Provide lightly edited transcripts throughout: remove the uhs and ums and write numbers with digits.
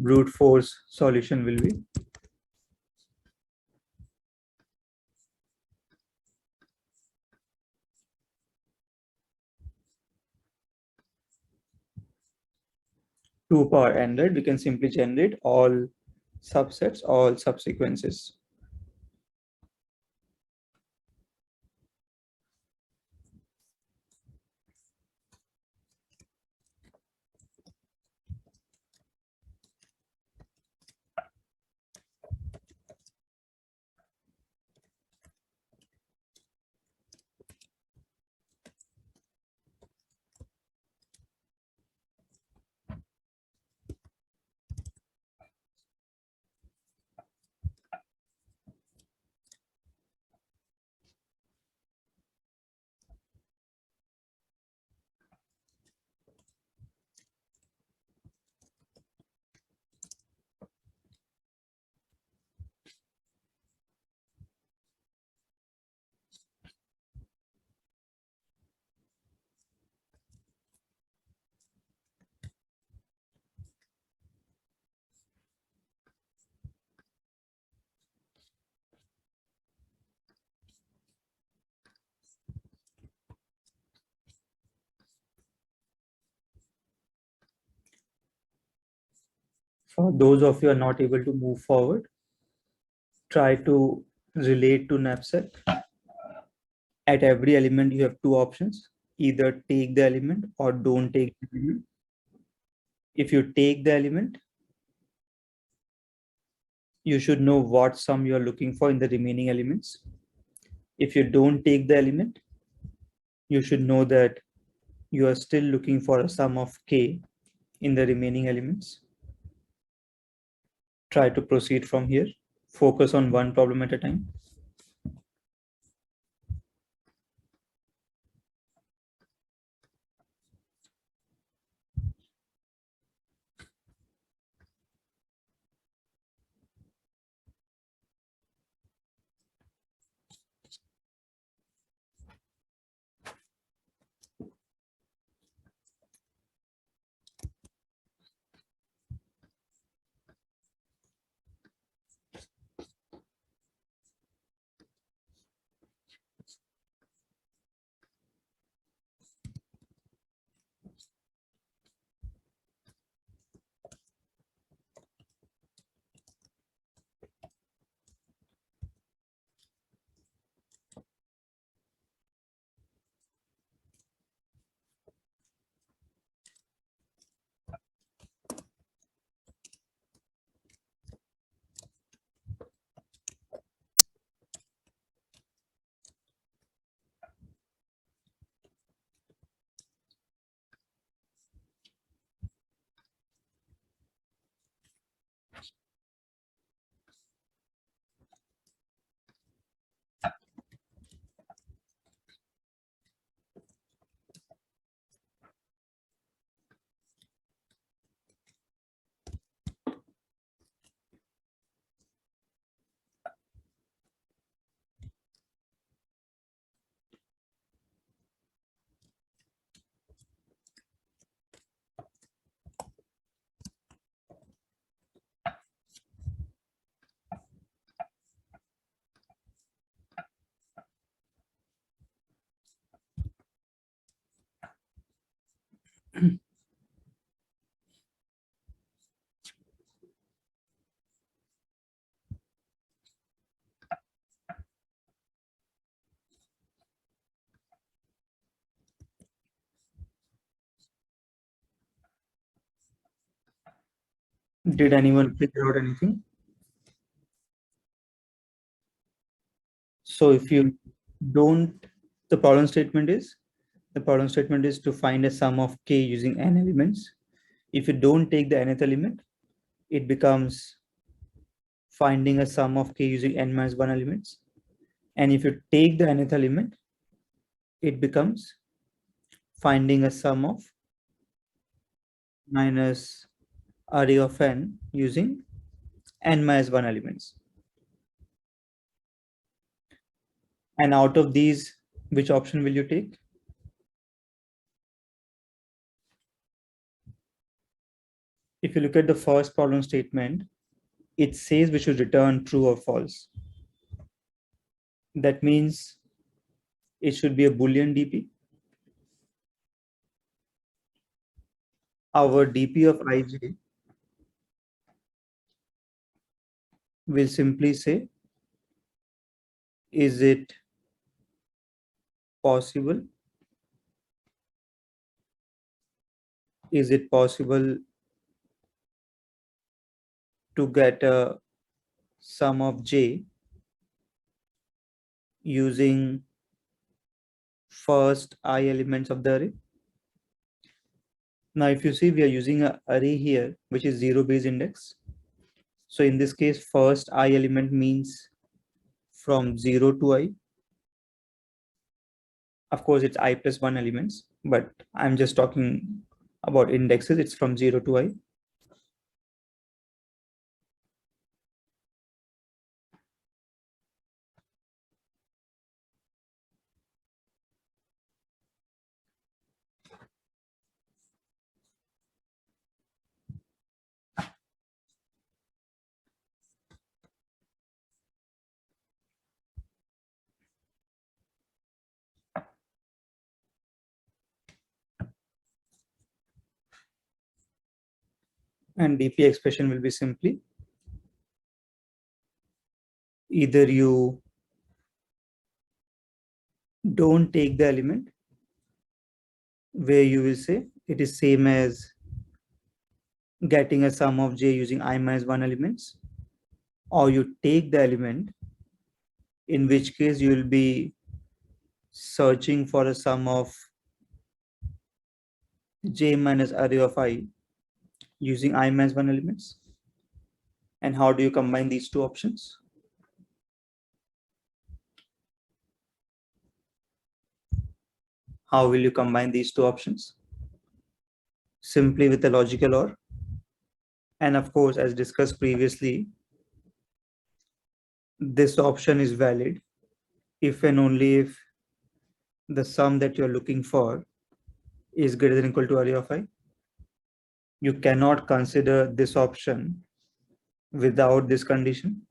brute force solution will be. Two power n, right? We can simply generate all subsets, all subsequences. For those of you who are not able to move forward, try to relate to knapsack. At every element, you have two options: either take the element or don't take the element. If you take the element, you should know what sum you are looking for in the remaining elements. If you don't take the element, you should know that you are still looking for a sum of k in the remaining elements. Try to proceed from here. Focus on one problem at a time. Did anyone figure out anything? So if you don't, the problem statement is to find a sum of k using n elements. If you don't take the nth element, it becomes finding a sum of k using n minus 1 elements. And if you take the nth element, it becomes finding a sum of minus array of n using n minus 1 elements. And out of these, which option will you take? If you look at the first problem statement, it says we should return true or false. That means it should be a Boolean DP. Our DP of ij will simply say, is it possible? Is it possible to get a sum of j using first I elements of the array? Now, if you see, we are using an array here, which is zero base index. So in this case, first I element means from 0 to I. Of course, it's I plus 1 elements, but I'm just talking about indexes. It's from 0 to I. And DP expression will be simply either you don't take the element, where you will say it is same as getting a sum of j using I minus 1 elements, or you take the element, in which case you will be searching for a sum of j minus array of I using I minus 1 elements. And how do you combine these two options? How will you combine these two options? Simply with a logical OR. And of course, as discussed previously, this option is valid if and only if the sum that you're looking for is greater than or equal to array of I. You cannot consider this option without this condition.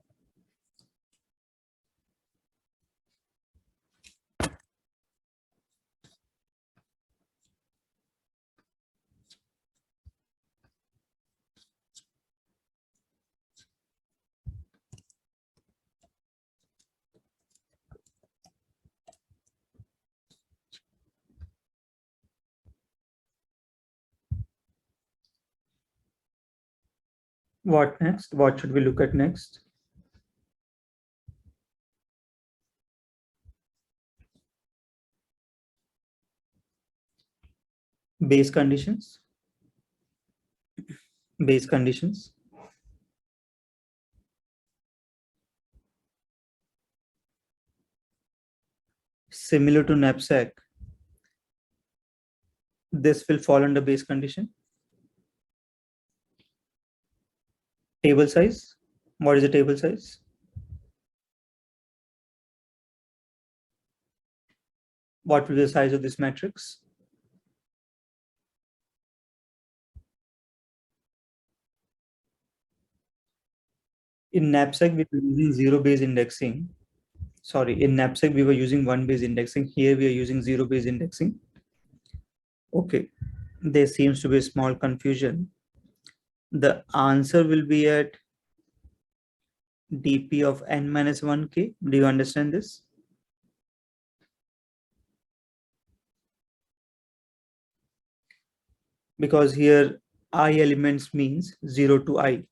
What next? What should we look at next? Base conditions. Base conditions. Similar to knapsack, this will fall under base condition. Table size. What is the table size? What will be the size of this matrix? In knapsack, we were using zero base indexing. Sorry, in knapsack, we were using one base indexing. Here we are using zero base indexing. Okay, there seems to be a small confusion. The answer will be at dp of n minus 1k. Do you understand this? Because here I elements means 0 to I.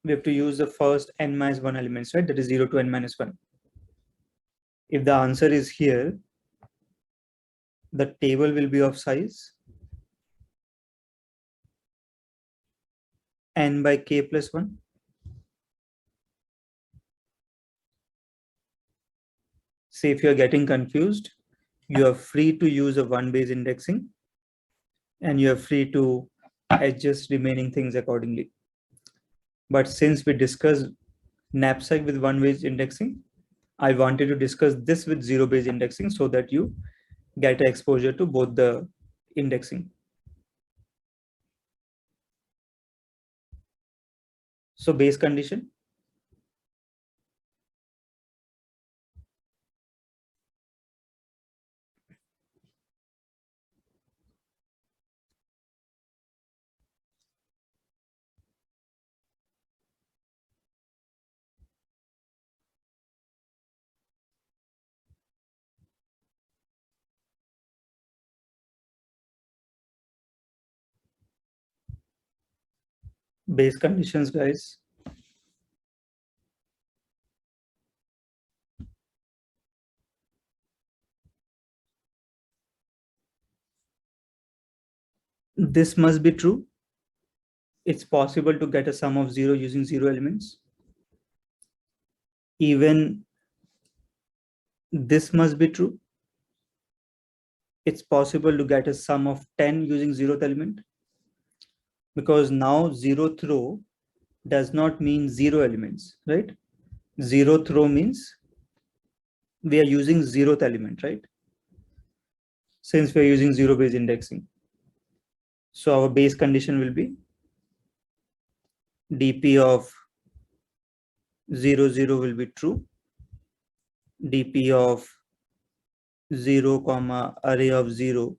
We have to use the first n minus 1 elements, right? That is 0 to n minus 1. If the answer is here, the table will be of size n by k plus 1. Say if you are getting confused, you are free to use a one base indexing and you are free to adjust remaining things accordingly. But since we discussed knapsack with one base indexing, I wanted to discuss this with zero base indexing so that you get exposure to both the indexing. So base condition. Base conditions, guys. This must be true. It's possible to get a sum of 0 using 0 elements. Even this must be true. It's possible to get a sum of 10 using 0th element, because now 0th row does not mean 0 elements, right? 0th row means we are using 0th element, right? Since we are using zero based indexing. So our base condition will be dp of 0, 0 will be true. dp of 0, comma array of 0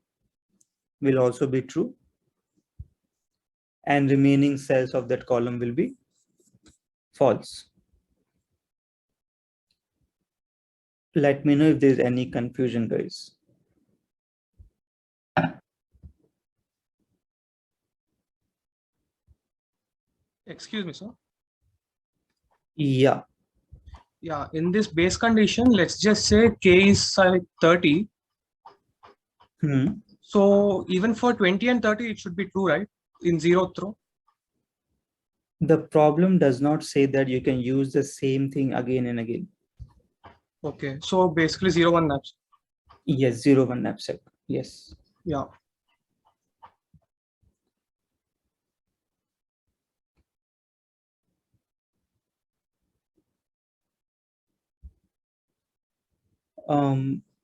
will also be true. And remaining cells of that column will be false. Let me know if there's any confusion, guys. Excuse me, sir. Yeah. Yeah, in this base condition, let's just say k is like 30. So even for 20 and 30, it should be true, right? In 0th row. The problem does not say that you can use the same thing again and again. Okay, so basically 0, 1 knapsack. Yes, 0, 1 knapsack. Yes. Yeah.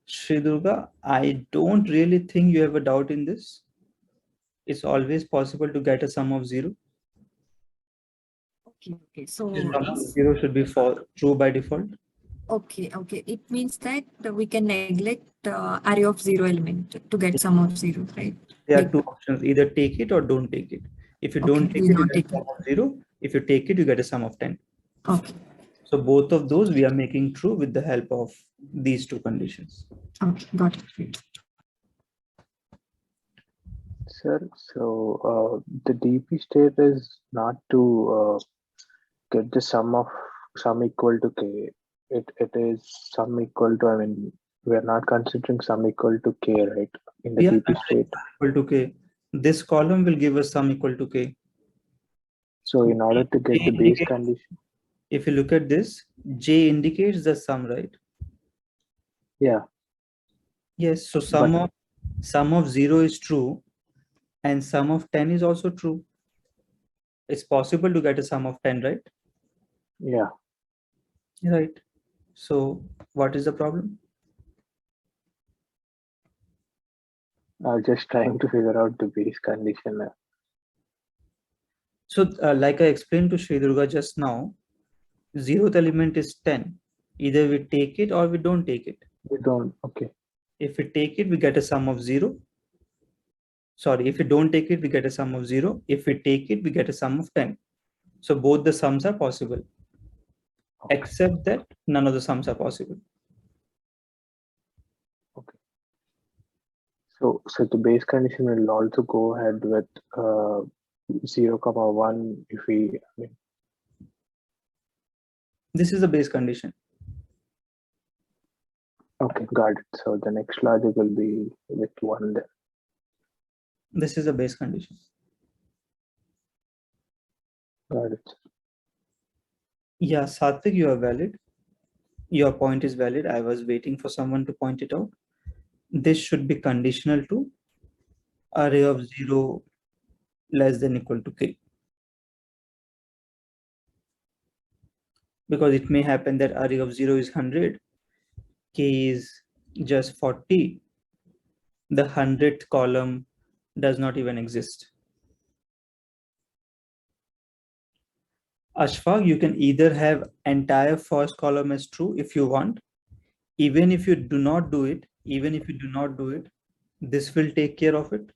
Sri Durga, I don't really think you have a doubt in this. It's always possible to get a sum of 0. Okay. So Sum of 0 should be true by default. okay. It means that we can neglect array of 0 element to get sum of 0, right? There are Like, two options: either take it or don't take it. If you don't take we it, you not get a take sum it. of 0. If you take it, you get a sum of 10. Okay. So both of those we are making true with the help of these two conditions. Okay, got it. Sir, so the DP state is not to get the sum equal to k. It is sum equal to, I mean, we are not considering sum equal to k, right? In the Yeah, DP state. equal to k. This column will give us sum equal to k. So in order to get the base condition. If you look at this, J indicates the sum, right? Yeah. Yes, so sum of 0 is true and sum of 10 is also true. It's possible to get a sum of 10, right? Yeah. Right. So what is the problem? I'm just trying to figure out the base condition. So like I explained to Sri Durga just now, 0th element is 10. Either we take it or we don't take it. We don't, okay. If we take it, we get a sum of 0. Sorry, if we don't take it, we get a sum of 0. If we take it, we get a sum of 10. So both the sums are possible, except that none of the sums are possible. Okay. So the base condition will also go ahead with 0, 1 if we, I mean. This is the base condition. Okay, got it. So the next logic will be with 1 then. This is the base condition. Got it. Yeah, Satvik, you are valid. Your point is valid. I was waiting for someone to point it out. This should be conditional to array of 0 less than equal to k. Because it may happen that array of 0 is 100, k is just 40. The 100th column does not even exist. Ashfaq, you can either have entire first column as true if you want. Even if you do not do it, this will take care of it.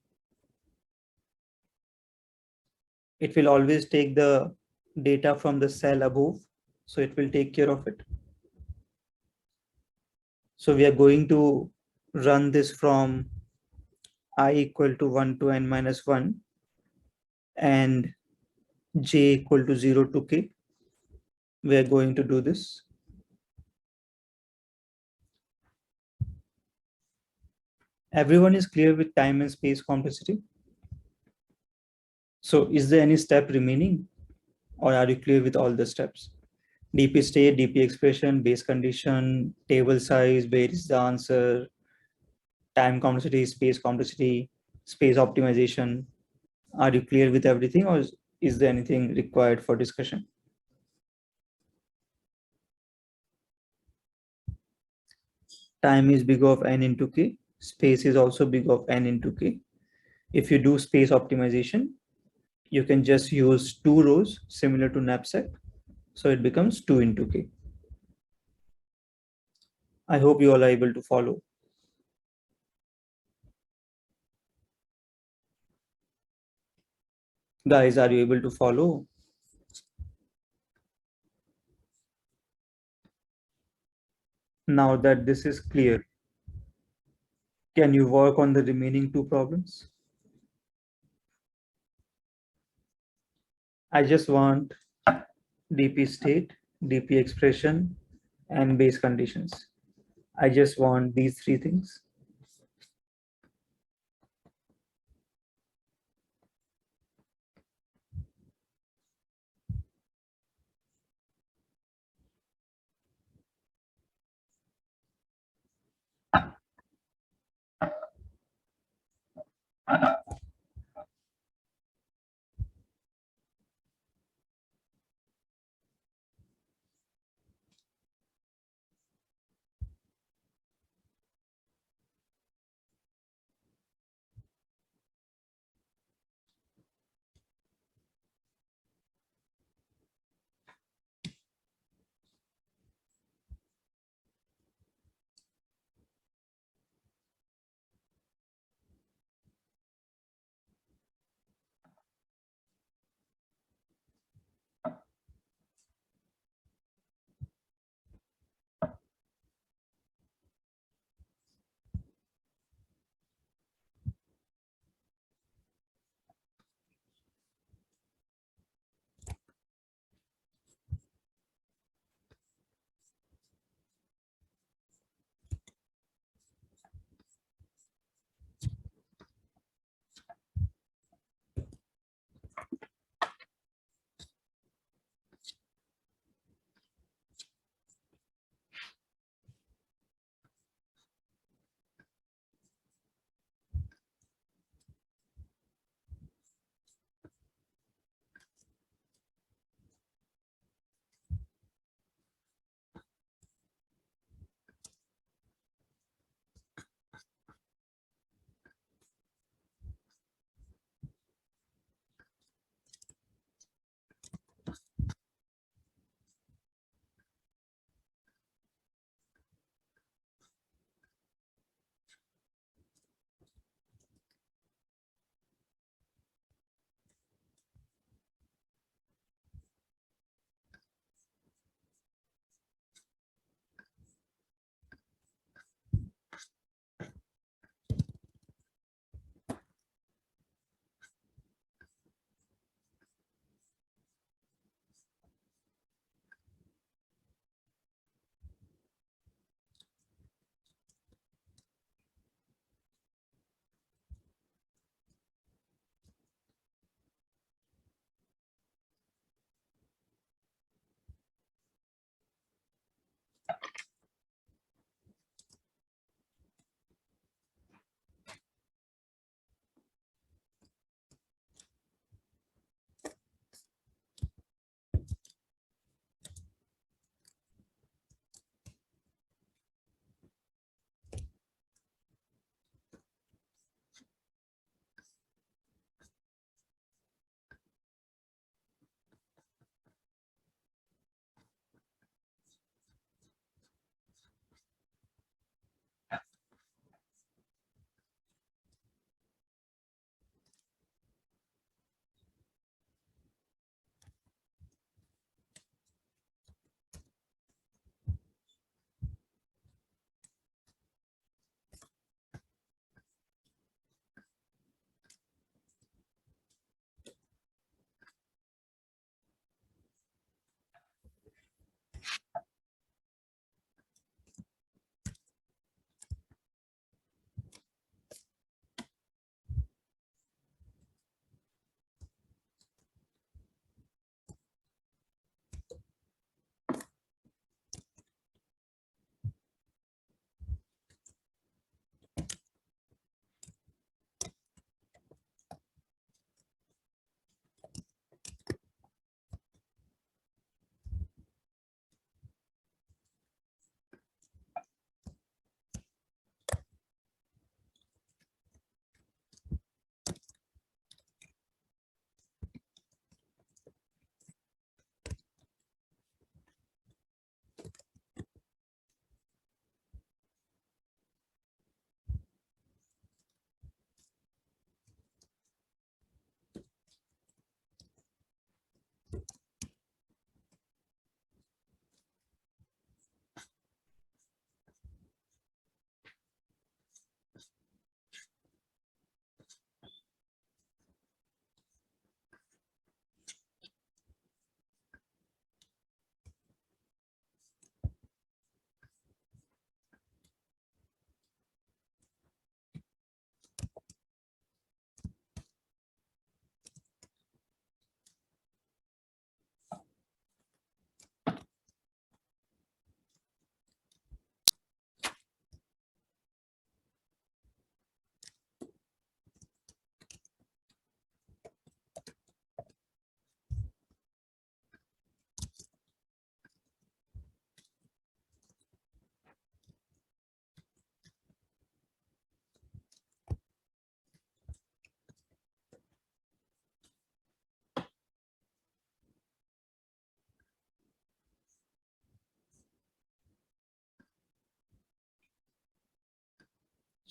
It will always take the data from the cell above, so it will take care of it. So we are going to run this from I equal to 1 to n minus 1 and j equal to 0 to k. We are going to do this. Everyone is clear with time and space complexity? So is there any step remaining, or are you clear with all the steps? DP state, DP expression, base condition, table size, where is the answer, time complexity, space optimization. Are you clear with everything, or is there anything required for discussion? Time is big of n into k. Space is also big of n into k. If you do space optimization, you can just use 2 rows similar to knapsack. So it becomes 2 into k. I hope you all are able to follow. Guys, are you able to follow? Now that this is clear, can you work on the remaining 2 problems? I just want DP state, DP expression, and base conditions. I just want these 3 things.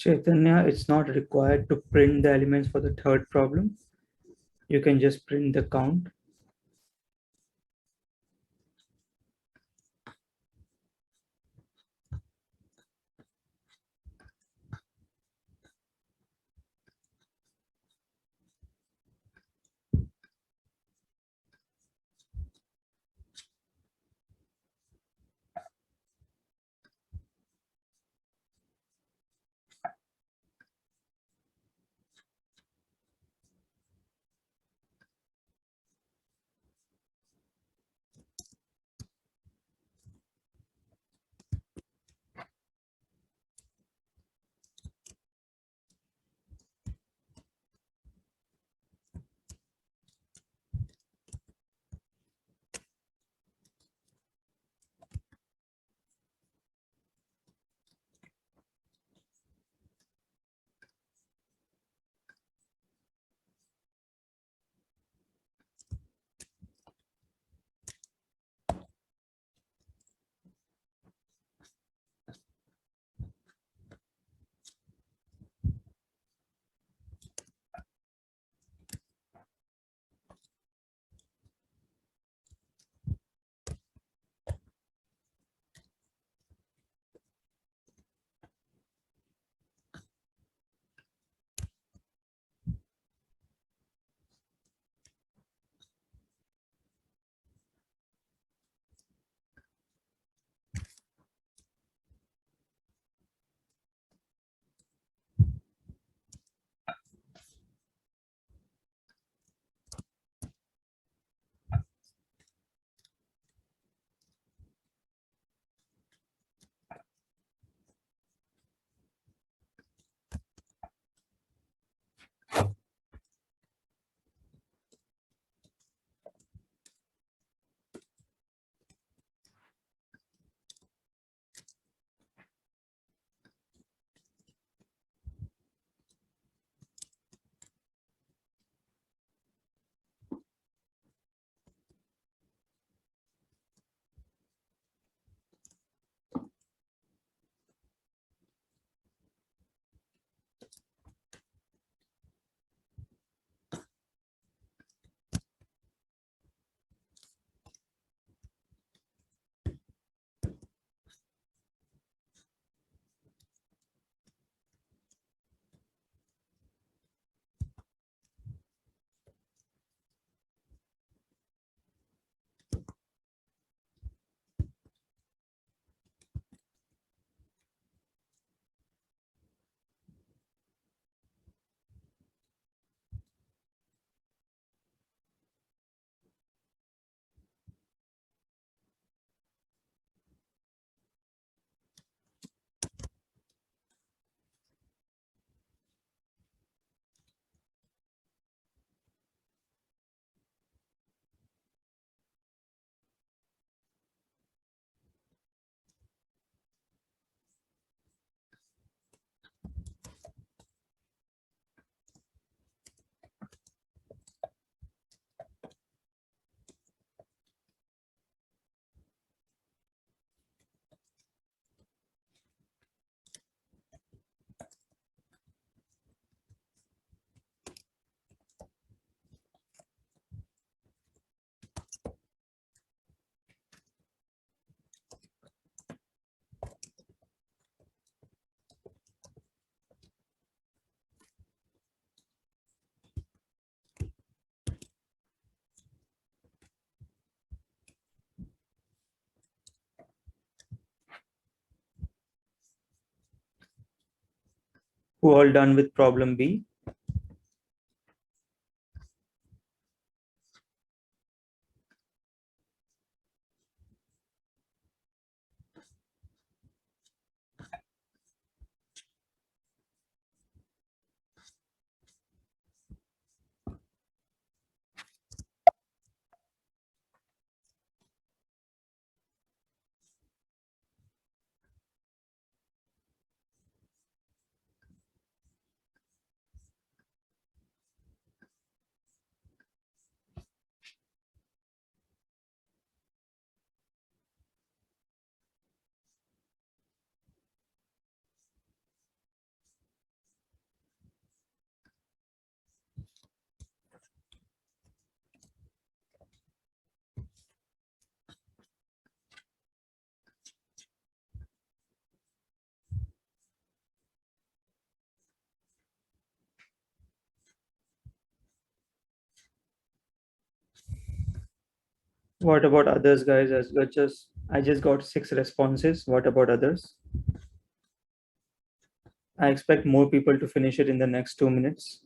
Chaitanya, it's not required to print the elements for the third problem. You can just print the count. Who all done with problem B? What about others, guys? I just got 6 responses. What about others? I expect more people to finish it in the next 2 minutes.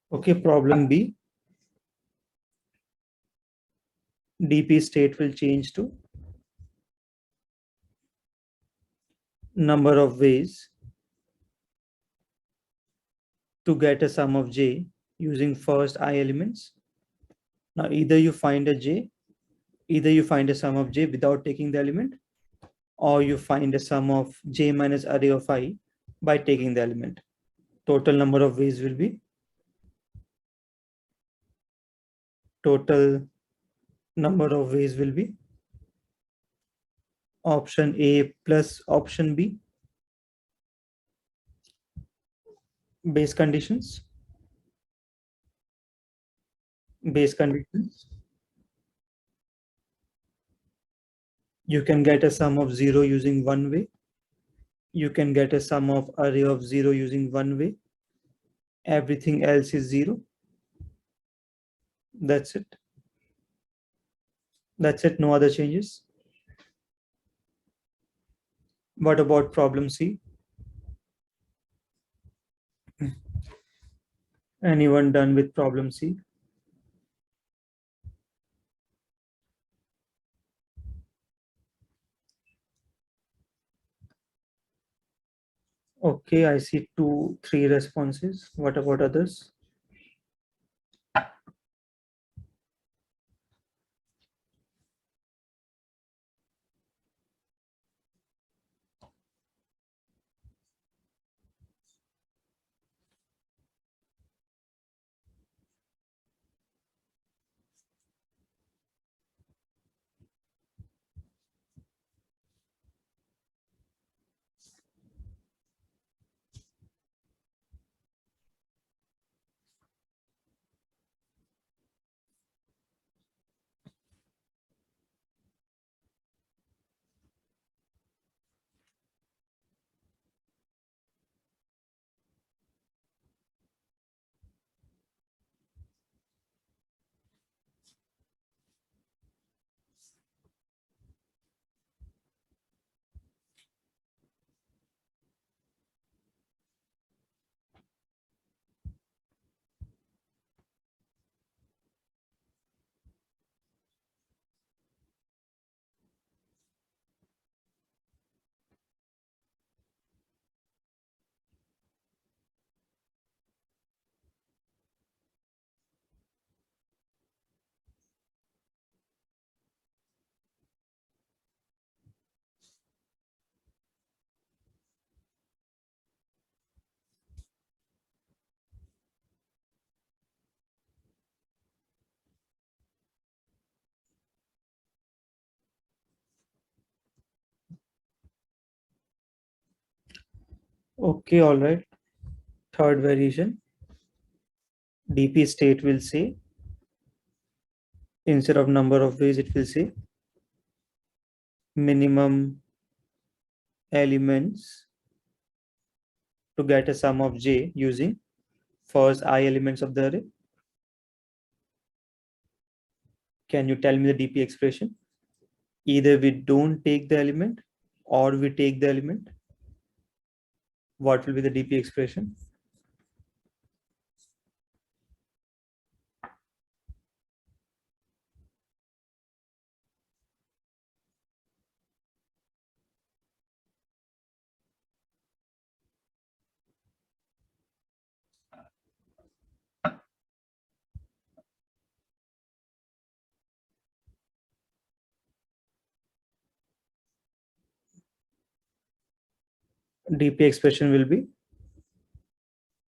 Okay, problem B. DP state will change to number of ways to get a sum of j using first I elements. Now either you find a sum of j without taking the element, or you find a sum of j minus array of I by taking the element. Total number of ways will be option A plus option B. Base conditions. You can get a sum of 0 using one way. You can get a sum of array of 0 using one way. Everything else is 0. That's it. No other changes. What about problem C? Anyone done with problem C? Okay, I see 2, 3 responses. What about others? Okay, all right. Third variation, DP state will say, instead of number of ways, it will say minimum elements to get a sum of j using first I elements of the array. Can you tell me the DP expression? Either we don't take the element or we take the element. What will be the DP expression? DP expression will be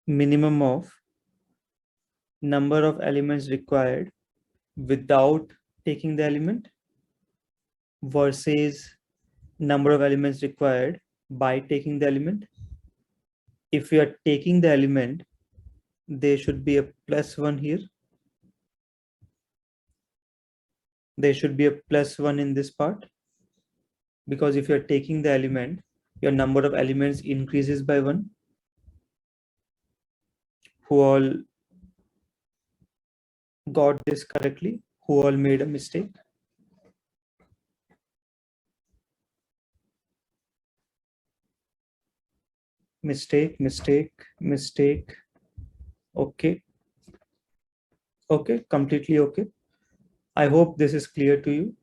minimum of number of elements required without taking the element versus number of elements required by taking the element. If we are taking the element, there should be a +1 here. There should be a +1 in this part, because if you're taking the element, your number of elements increases by 1. Who all got this correctly? Who all made a mistake? Mistake. Okay. Okay, completely okay. I hope this is clear to you.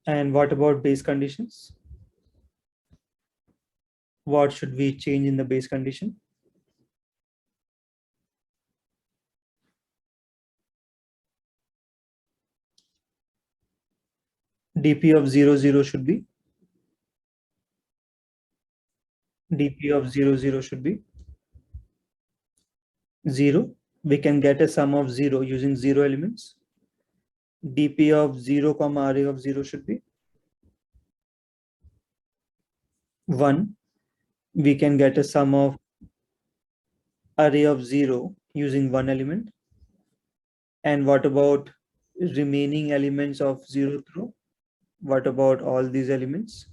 And what about base conditions? What should we change in the base condition? DP of 0, 0 should be? DP of 0, 0 should be 0. We can get a sum of 0 using 0 elements. DP of 0, array of 0 should be 1. We can get a sum of array of 0 using 1 element. And what about remaining elements of 0th row? What about all these elements?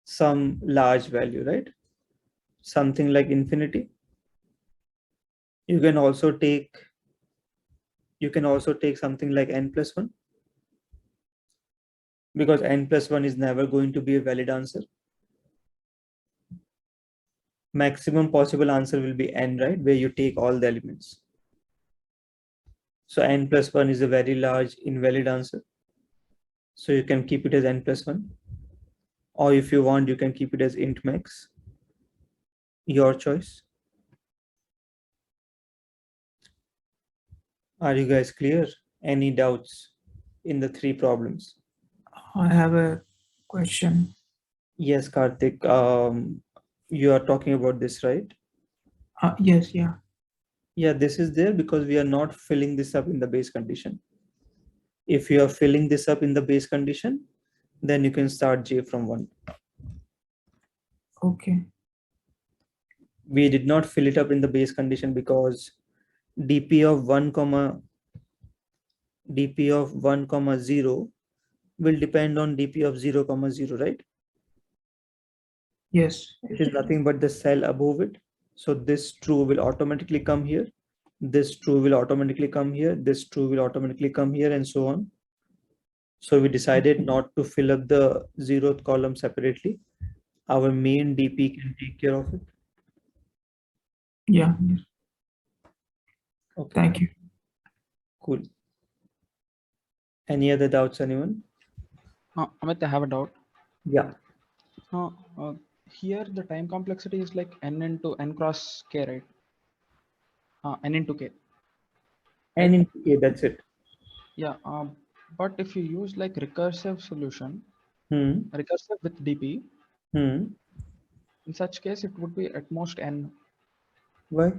Some large value, right? Something like infinity. You can also take something like n+1, because n+1 is never going to be a valid answer. Maximum possible answer will be n, right? Where you take all the elements. So n+1 is a very large invalid answer. So you can keep it as n+1. Or if you want, you can keep it as int max. Your choice. Are you guys clear? Any doubts in the 3 problems? I have a question. Yes, Karthik. You are talking about this, right? Yes, yeah. Yeah, this is there because we are not filling this up in the base condition. If you are filling this up in the base condition, then you can start j from 1. Okay. We did not fill it up in the base condition because dp of 1, 0 will depend on dp of 0, 0, right? Yes. It is nothing but the cell above it. So this true will automatically come here. This true will automatically come here. This true will automatically come here, and so on. So we decided not to fill up the 0th column separately. Our main DP can take care of it. Yeah. Yes. Okay, Thank you. cool. Any other doubts, anyone? Amit, I have a doubt. Yeah. Here the time complexity is like n into n cross k, right? N into k. And in k, that's it. Yeah. But if you use like recursive solution, recursive with DP, in such case it would be at most n. Why?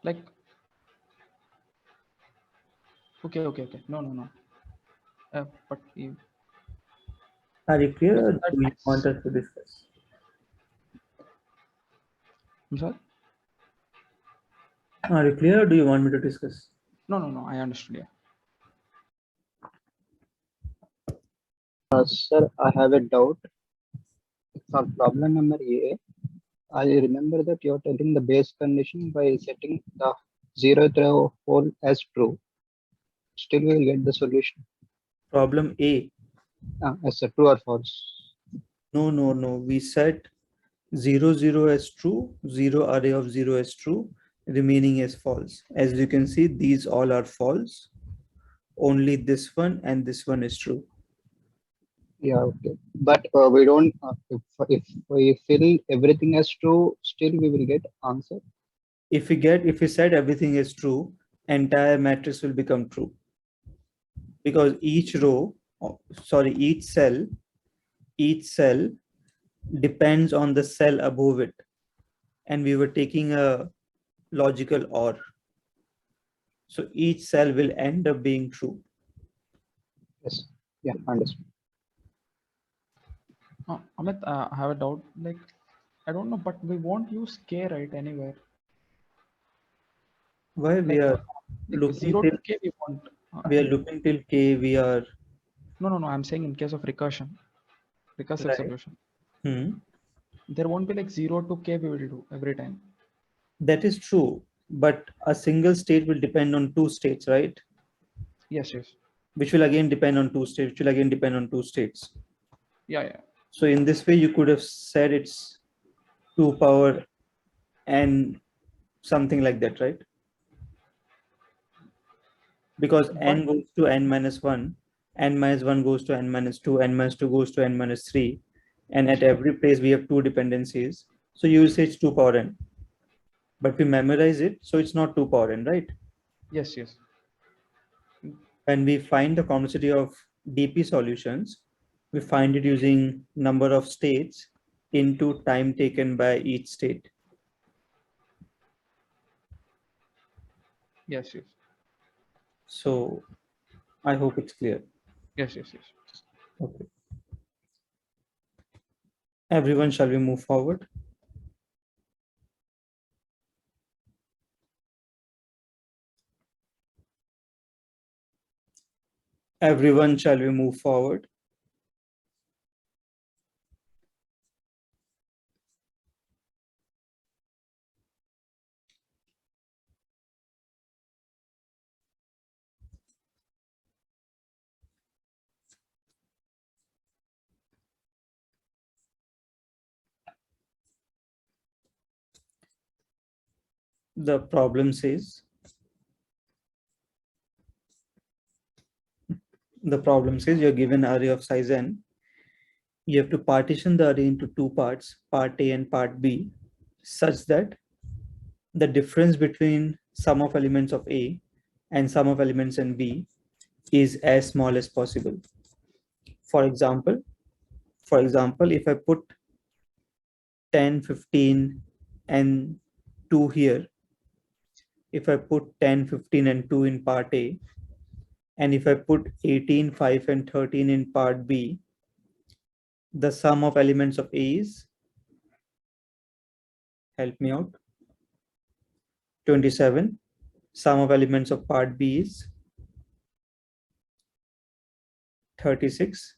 Like Okay. No. But Are you clear, or that do you makes, want us to discuss? I'm sorry? Are you clear, or do you want me to discuss? No. I understood. Yeah. Sir, I have a doubt. For problem number A, I remember that you're telling the base condition by setting the zeroth row whole as true. Still, we will get the solution. Problem A. As a true or false. No. We set 0, 0 as true, 0 array of 0 as true, remaining as false. As you can see, these all are false. Only this one and this one is true. Yeah, okay. But we don't, if we fill everything as true, still we will get answer. If we said everything is true, entire matrix will become true. Because each cell depends on the cell above it. And we were taking a logical OR. So each cell will end up being true. Yes. Yeah, understood. Amit, I have a doubt. Like, I don't know, but we won't use K right anywhere. Why we Like, are like looking 0 till to K we want. we are looking till K, we are No. I'm saying in case of recursive right. solution. Hmm. There won't be like 0 to K we will do every time. That is true, but a single state will depend on two states, right? Yes. Which will again depend on two states. Yeah. So in this way, you could have said it's 2 power n something like that, right? Because But n goes to n minus 1, n minus 1 goes to n minus 2, n minus 2 goes to n minus 3. And at every place, we have two dependencies. So you will say it's 2 power n. But we memorize it, so it's not 2 power n, right? yes. When we find the complexity of DP solutions, we find it using number of states into time taken by each state. Yes. So I hope it's clear. Yes. Okay. Everyone, shall we move forward? Everyone, shall we move forward? The problem says, you're given an array of size n. You have to partition the array into two parts, part A and part B, such that the difference between sum of elements of A and sum of elements in B is as small as possible. For example, if I put 10, 15, and 2 here, if I put 10, 15, and 2 in part A, and if I put 18, 5, and 13 in part B, the sum of elements of A is, help me out, 27. Sum of elements of part B is 36.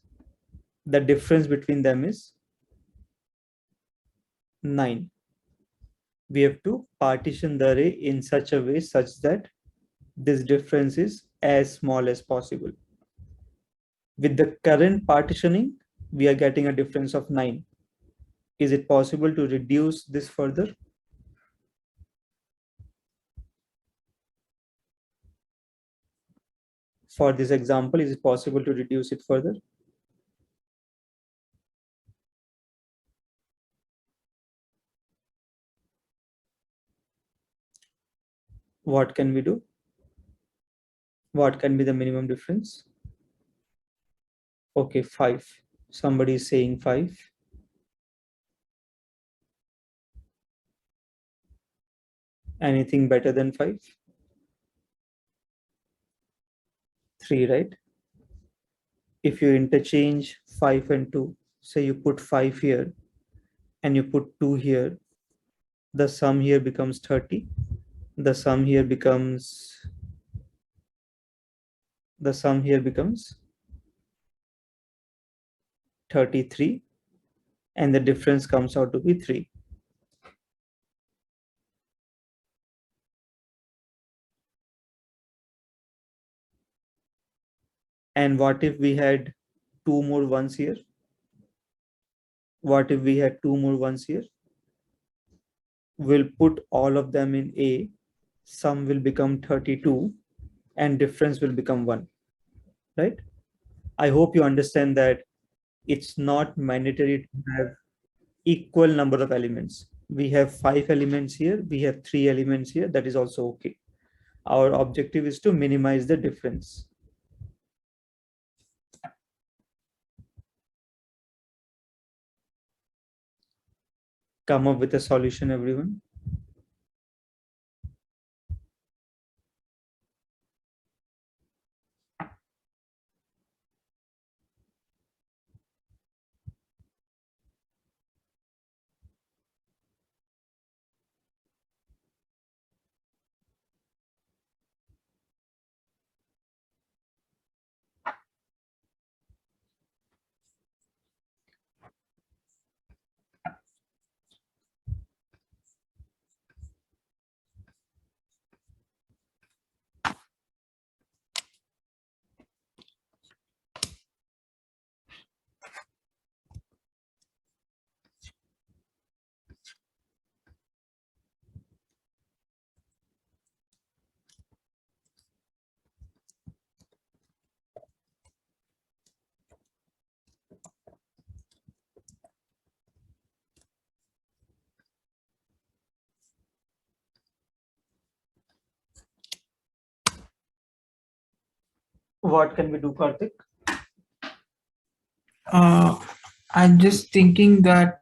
The difference between them is 9. We have to partition the array in such a way such that this difference is as small as possible. With the current partitioning, we are getting a difference of 9. Is it possible to reduce this further? For this example, is it possible to reduce it further? What can we do? What can be the minimum difference? Okay, 5. Somebody is saying 5. Anything better than 5? 3, right? If you interchange 5 and 2, say you put 5 here and you put 2 here, the sum here becomes 30. The sum here becomes 33, and the difference comes out to be 3. And what if we had 2 more ones here? What if we had 2 more ones here? We'll put all of them in A, sum will become 32, and difference will become 1, right? I hope you understand that it's not mandatory to have equal number of elements. We have 5 elements here, we have 3 elements here, that is also okay. Our objective is to minimize the difference. Come up with a solution, everyone. What can we do, Karthik? I'm just thinking that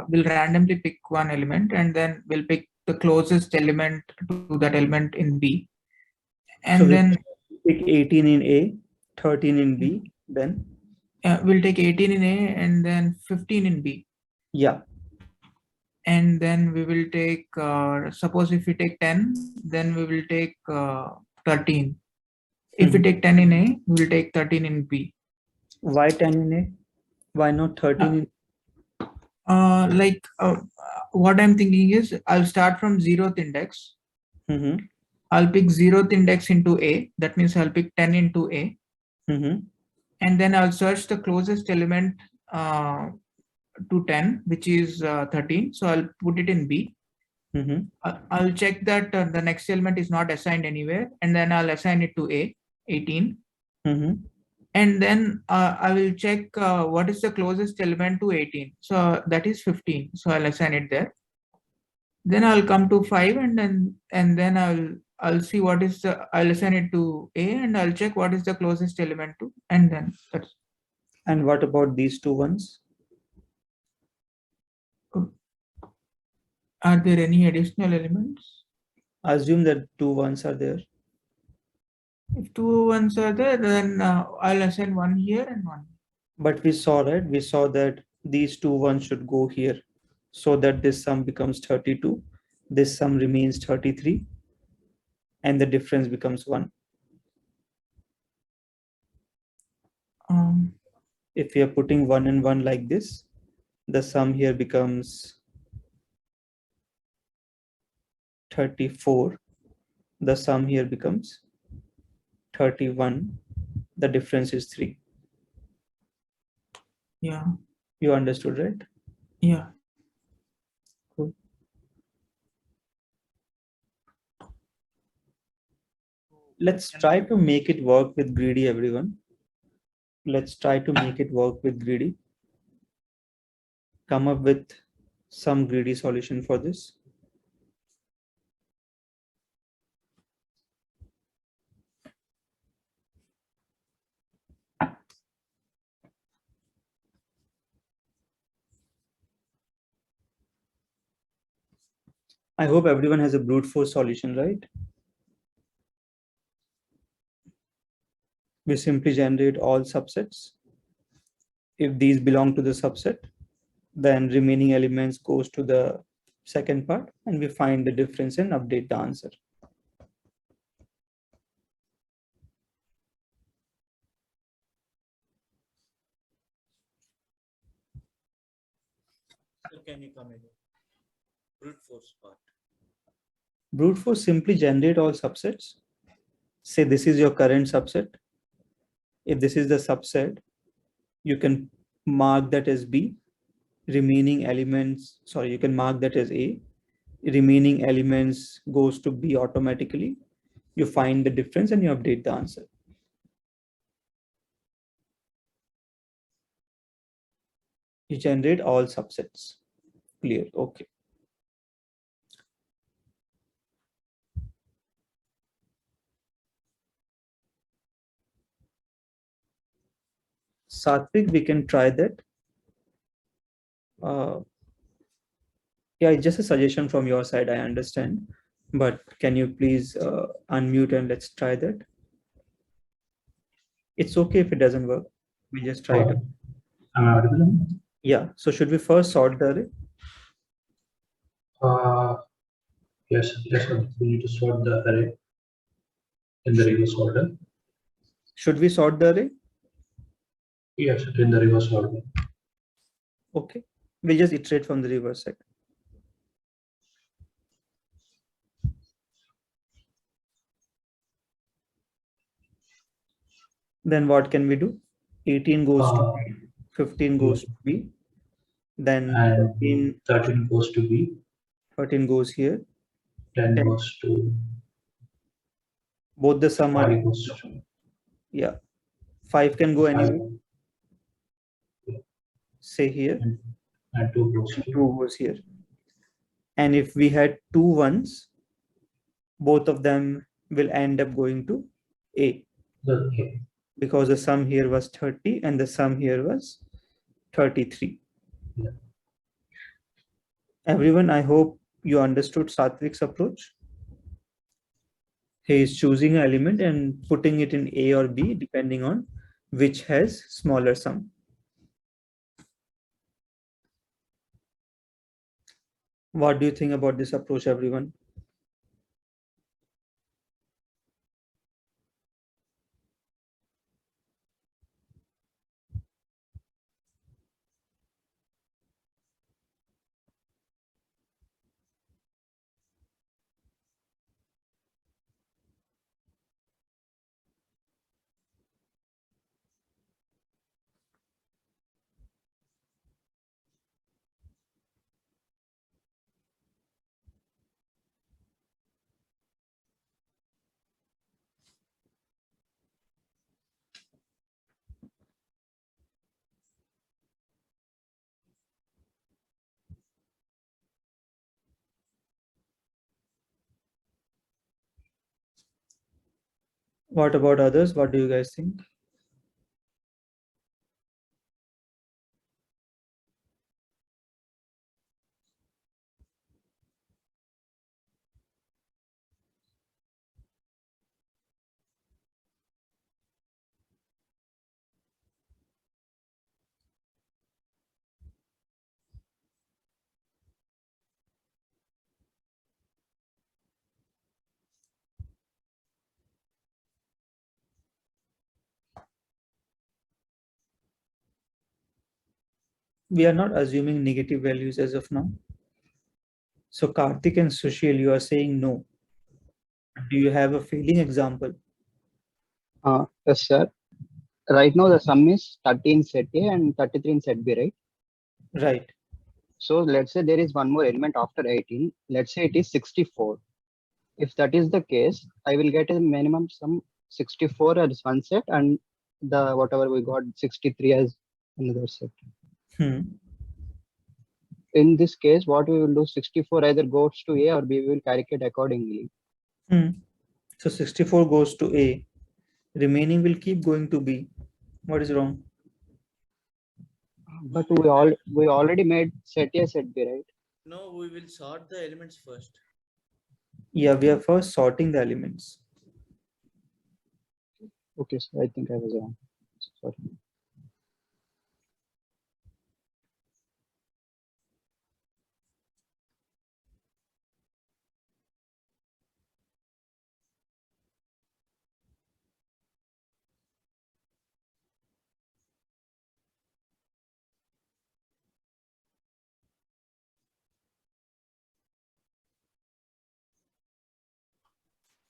we'll randomly pick one element and then we'll pick the closest element to that element in B. And So then pick 18 in A, 13 in B, then? we'll take 18 in A and then 15 in B. Yeah. And then we will take, suppose if we take 10, then we will take 13. If we take 10 in A, we will take 13 in B. Why 10 in A? Why not 13 in? What I'm thinking is I'll start from 0th index. I'll pick 0th index into A. That means I'll pick 10 into A. And then I'll search the closest element to 10, which is 13. So I'll put it in B. I'll check that the next element is not assigned anywhere. And then I'll assign it to A, 18. And then I will check what is the closest element to 18. So that is 15. So I'll assign it there. Then I'll come to 5 and then I'll see what is I'll assign it to A and I'll check what is the closest element to, and then that's. And what about these 2 ones? Are there any additional elements? Assume that 2 ones are there. If 2 ones are there, then I'll assign 1 here and 1. But we saw, right? We saw that these 2 ones should go here so that this sum becomes 32. This sum remains 33. And the difference becomes 1. If we are putting 1 and 1 like this, the sum here becomes 34. The sum here becomes 31. The difference is 3. Yeah. You understood, right? Yeah. Cool. Let's try to make it work with greedy, everyone. Let's try to make it work with greedy. Come up with some greedy solution for this. I hope everyone has a brute force solution, right? we simply generate all subsets. If these belong to the subset, then remaining elements goes to the second part and we find the difference and update the answer. So can you come again? Brute force part. Brute force simply generate all subsets. Say this is your current subset. If this is the subset, you can mark that as B. Remaining elements, sorry, you can mark that as A. Remaining elements goes to B automatically. You find the difference and you update the answer. You generate all subsets. Clear, okay. Satvik, we can try that. Yeah, it's just a suggestion from your side, I understand. But can you please unmute and let's try that? It's okay if it doesn't work. We just try it. Am I audible? Yeah, so should we first sort the array? Yes, we need to sort the array in the reverse order. Should we sort the array? Yes, in the reverse order. Okay, we'll just iterate from the reverse side. Then what can we do? 18 goes to B, 15 goes to B, then And 13 goes to B, 13 goes here, 10 goes to both the sum are, 5 goes to yeah, 5 can go anywhere, say here, and 2 goes to 2 goes here. And if we had 2 ones, both of them will end up going to A. Okay. Because the sum here was 30 and the sum here was 33. Yeah. Everyone, I hope you understood Satvik's approach. He is choosing an element and putting it in A or B depending on which has smaller sum. What do you think about this approach, everyone? What about others? What do you guys think? We are not assuming negative values as of now. So Karthik and Sushil, you are saying no. Do you have a failing example? Yes, sir. Right now the sum is 30 in set A and 33 in set B, right? Right. So let's say there is one more element after 18. Let's say it is 64. If that is the case, I will get a minimum sum 64 as one set and the whatever we got 63 as another set. In this case, what we will do, 64 either goes to A or B, we will calculate accordingly. So 64 goes to A, remaining will keep going to B. What is wrong? But we already made set A, set B, right? No, we will sort the elements first. Yeah, we are first sorting the elements. Okay, so I think I was wrong. Sorry.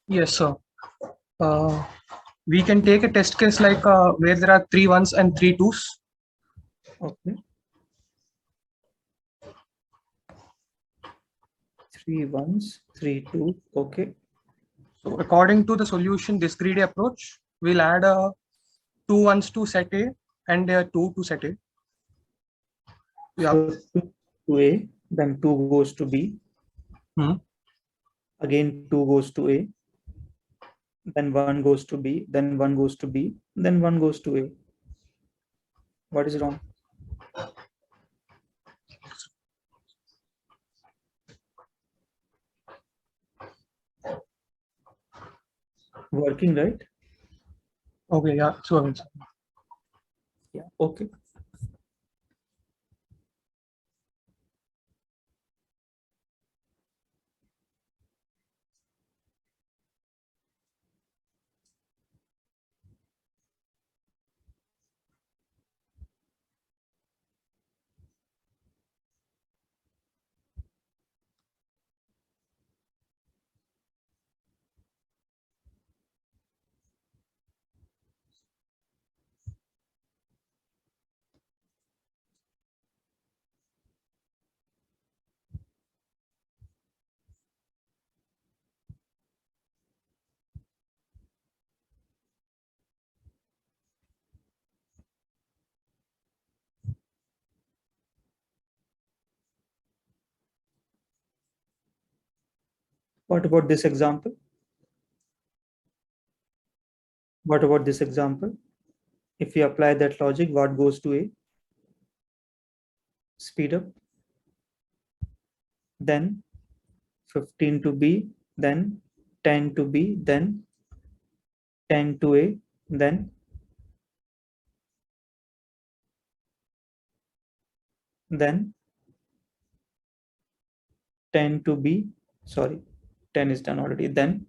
Yes, sir. We can take a test case like where there are 3 1s and 3 2s. Okay. 3 1s, 3 2s. Okay. So according to the solution, this greedy approach, we'll add 2 1s to set A and 2 to set A. Yeah. So 2 to A, then 2 goes to B. Again 2 goes to A. Then 1 goes to B. Then 1 goes to B. Then 1 goes to A. What is wrong? Working, right? Okay, yeah. So Yeah. Okay. What about this example? What about this example? If you apply that logic, what goes to A? Speed up. Then 15 to B, then 10 to B, then 10 to A, then 10 to B, sorry, 10 is done already, then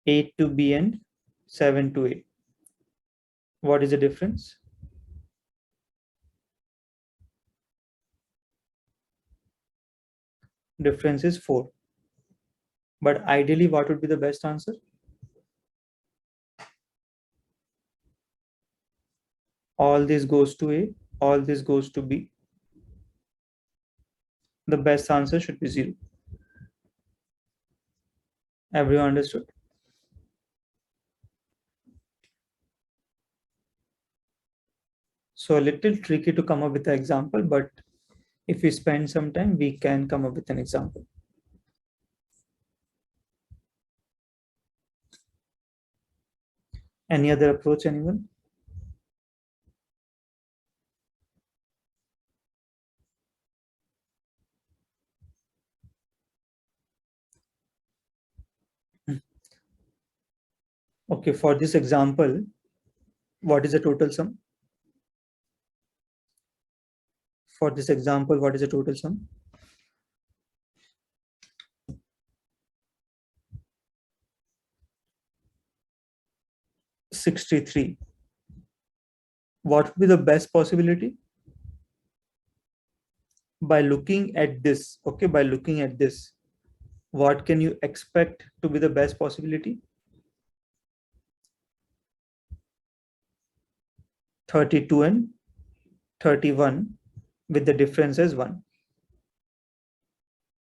8 to B and 7 to A. What is the difference? Difference is 4. But ideally, what would be the best answer? All this goes to A, all this goes to B. The best answer should be 0. Everyone understood? So a little tricky to come up with an example, but if we spend some time, we can come up with an example. Any other approach, anyone? Okay, for this example, what is the total sum? For this example, what is the total sum? $63. What would be the best possibility? By looking at this, okay, by looking at this, what can you expect to be the best possibility? 32 and 31 with the difference as 1.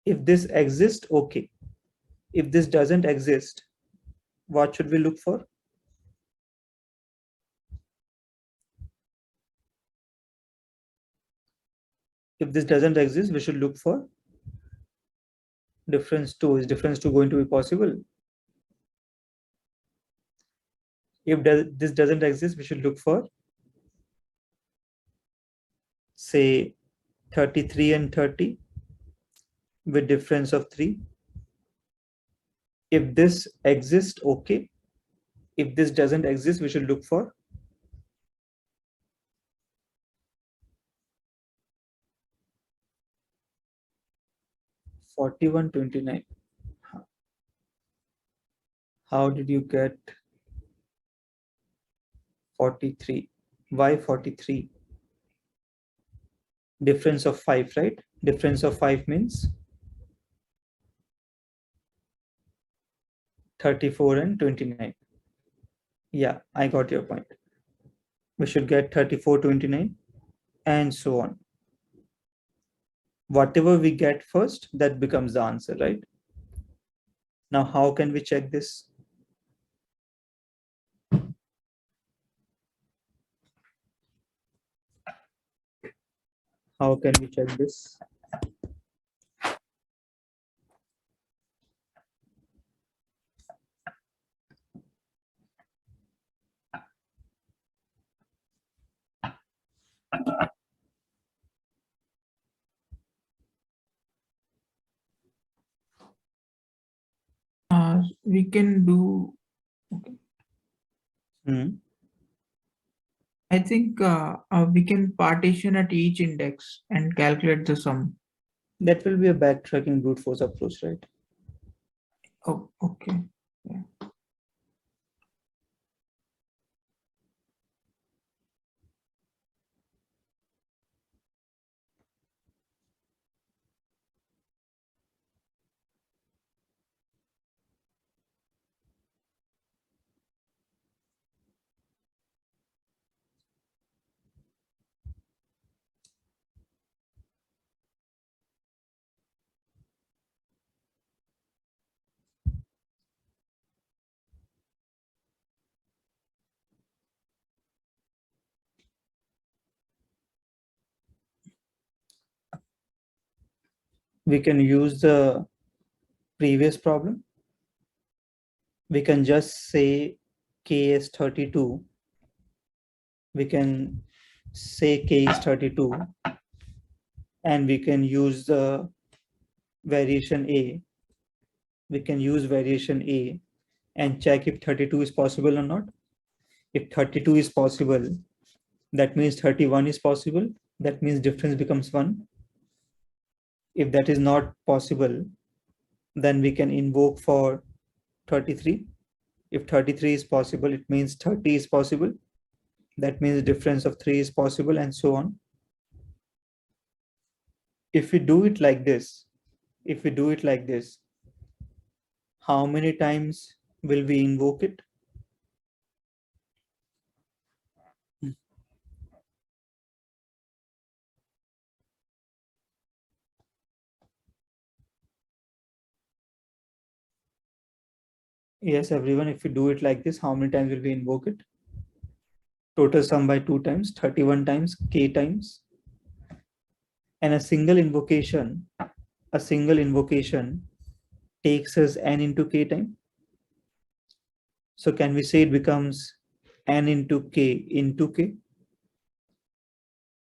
If this exists, okay. If this doesn't exist, what should we look for? If this doesn't exist, we should look for difference 2. Is difference 2 going to be possible? If this doesn't exist, we should look for, say, 33 and 30 with difference of 3. If this exists, okay. If this doesn't exist, we should look for 4129. How did you get 43? Why 43? Difference of 5, right? Difference of 5 means 34 and 29. Yeah, I got your point. We should get 34, 29 and so on. Whatever we get first, that becomes the answer, right? Now, how can we check this? How can we check this? We can do, okay. I think we can partition at each index and calculate the sum. That will be a backtracking brute force approach, right? Oh, okay. Yeah. We can use the previous problem. We can just say K is 32. We can say K is 32 and we can use the variation A. We can use variation A and check if 32 is possible or not. If 32 is possible, that means 31 is possible. That means difference becomes 1. If that is not possible, then we can invoke for 33. If 33 is possible, it means 30 is possible. That means the difference of 3 is possible, and so on. If we do it like this, how many times will we invoke it? Yes, everyone, if we do it like this, how many times will we invoke it? Total sum by 2 times, 31 times, K times. And a single invocation takes us n into K time. So can we say it becomes n into K,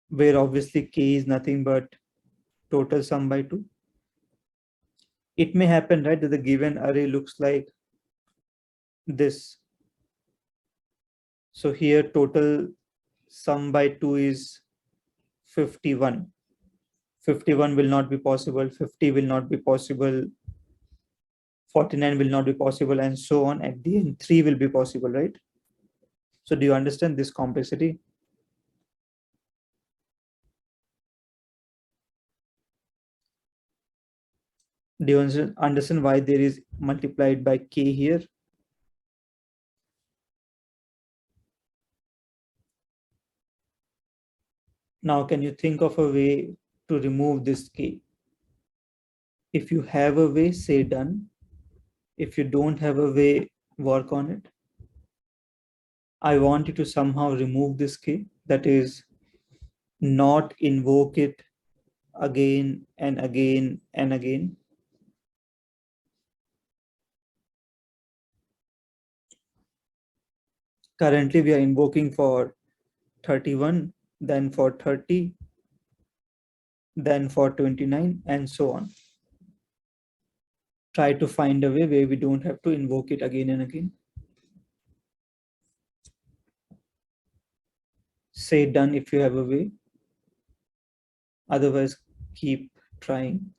where obviously K is nothing but total sum by 2. It may happen, right, that the given array looks like this. So here total sum by 2 is 51. 51 will not be possible, 50 will not be possible, 49 will not be possible, and so on. At the end, 3 will be possible, right? So do you understand this complexity? Do you understand why there is multiplied by K here? Now, can you think of a way to remove this K? If you have a way, say done. If you don't have a way, work on it. I want you to somehow remove this K, that is, not invoke it again and again and again. Currently, we are invoking for 31, then for 30, then for 29, and so on. Try to find a way where we don't have to invoke it again and again. Say done if you have a way. Otherwise, keep trying.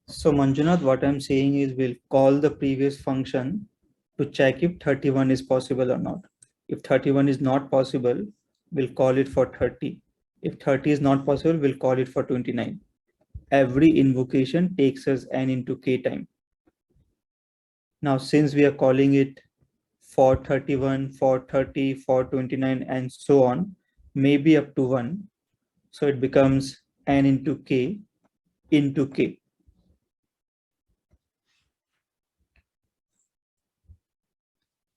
So Manjunath, what I'm saying is we'll call the previous function to check if 31 is possible or not. If 31 is not possible, we'll call it for 30. If 30 is not possible, we'll call it for 29. Every invocation takes us n into k time. Now, since we are calling it for 31, for 30, for 29, and so on, maybe up to 1. So it becomes n into k into k.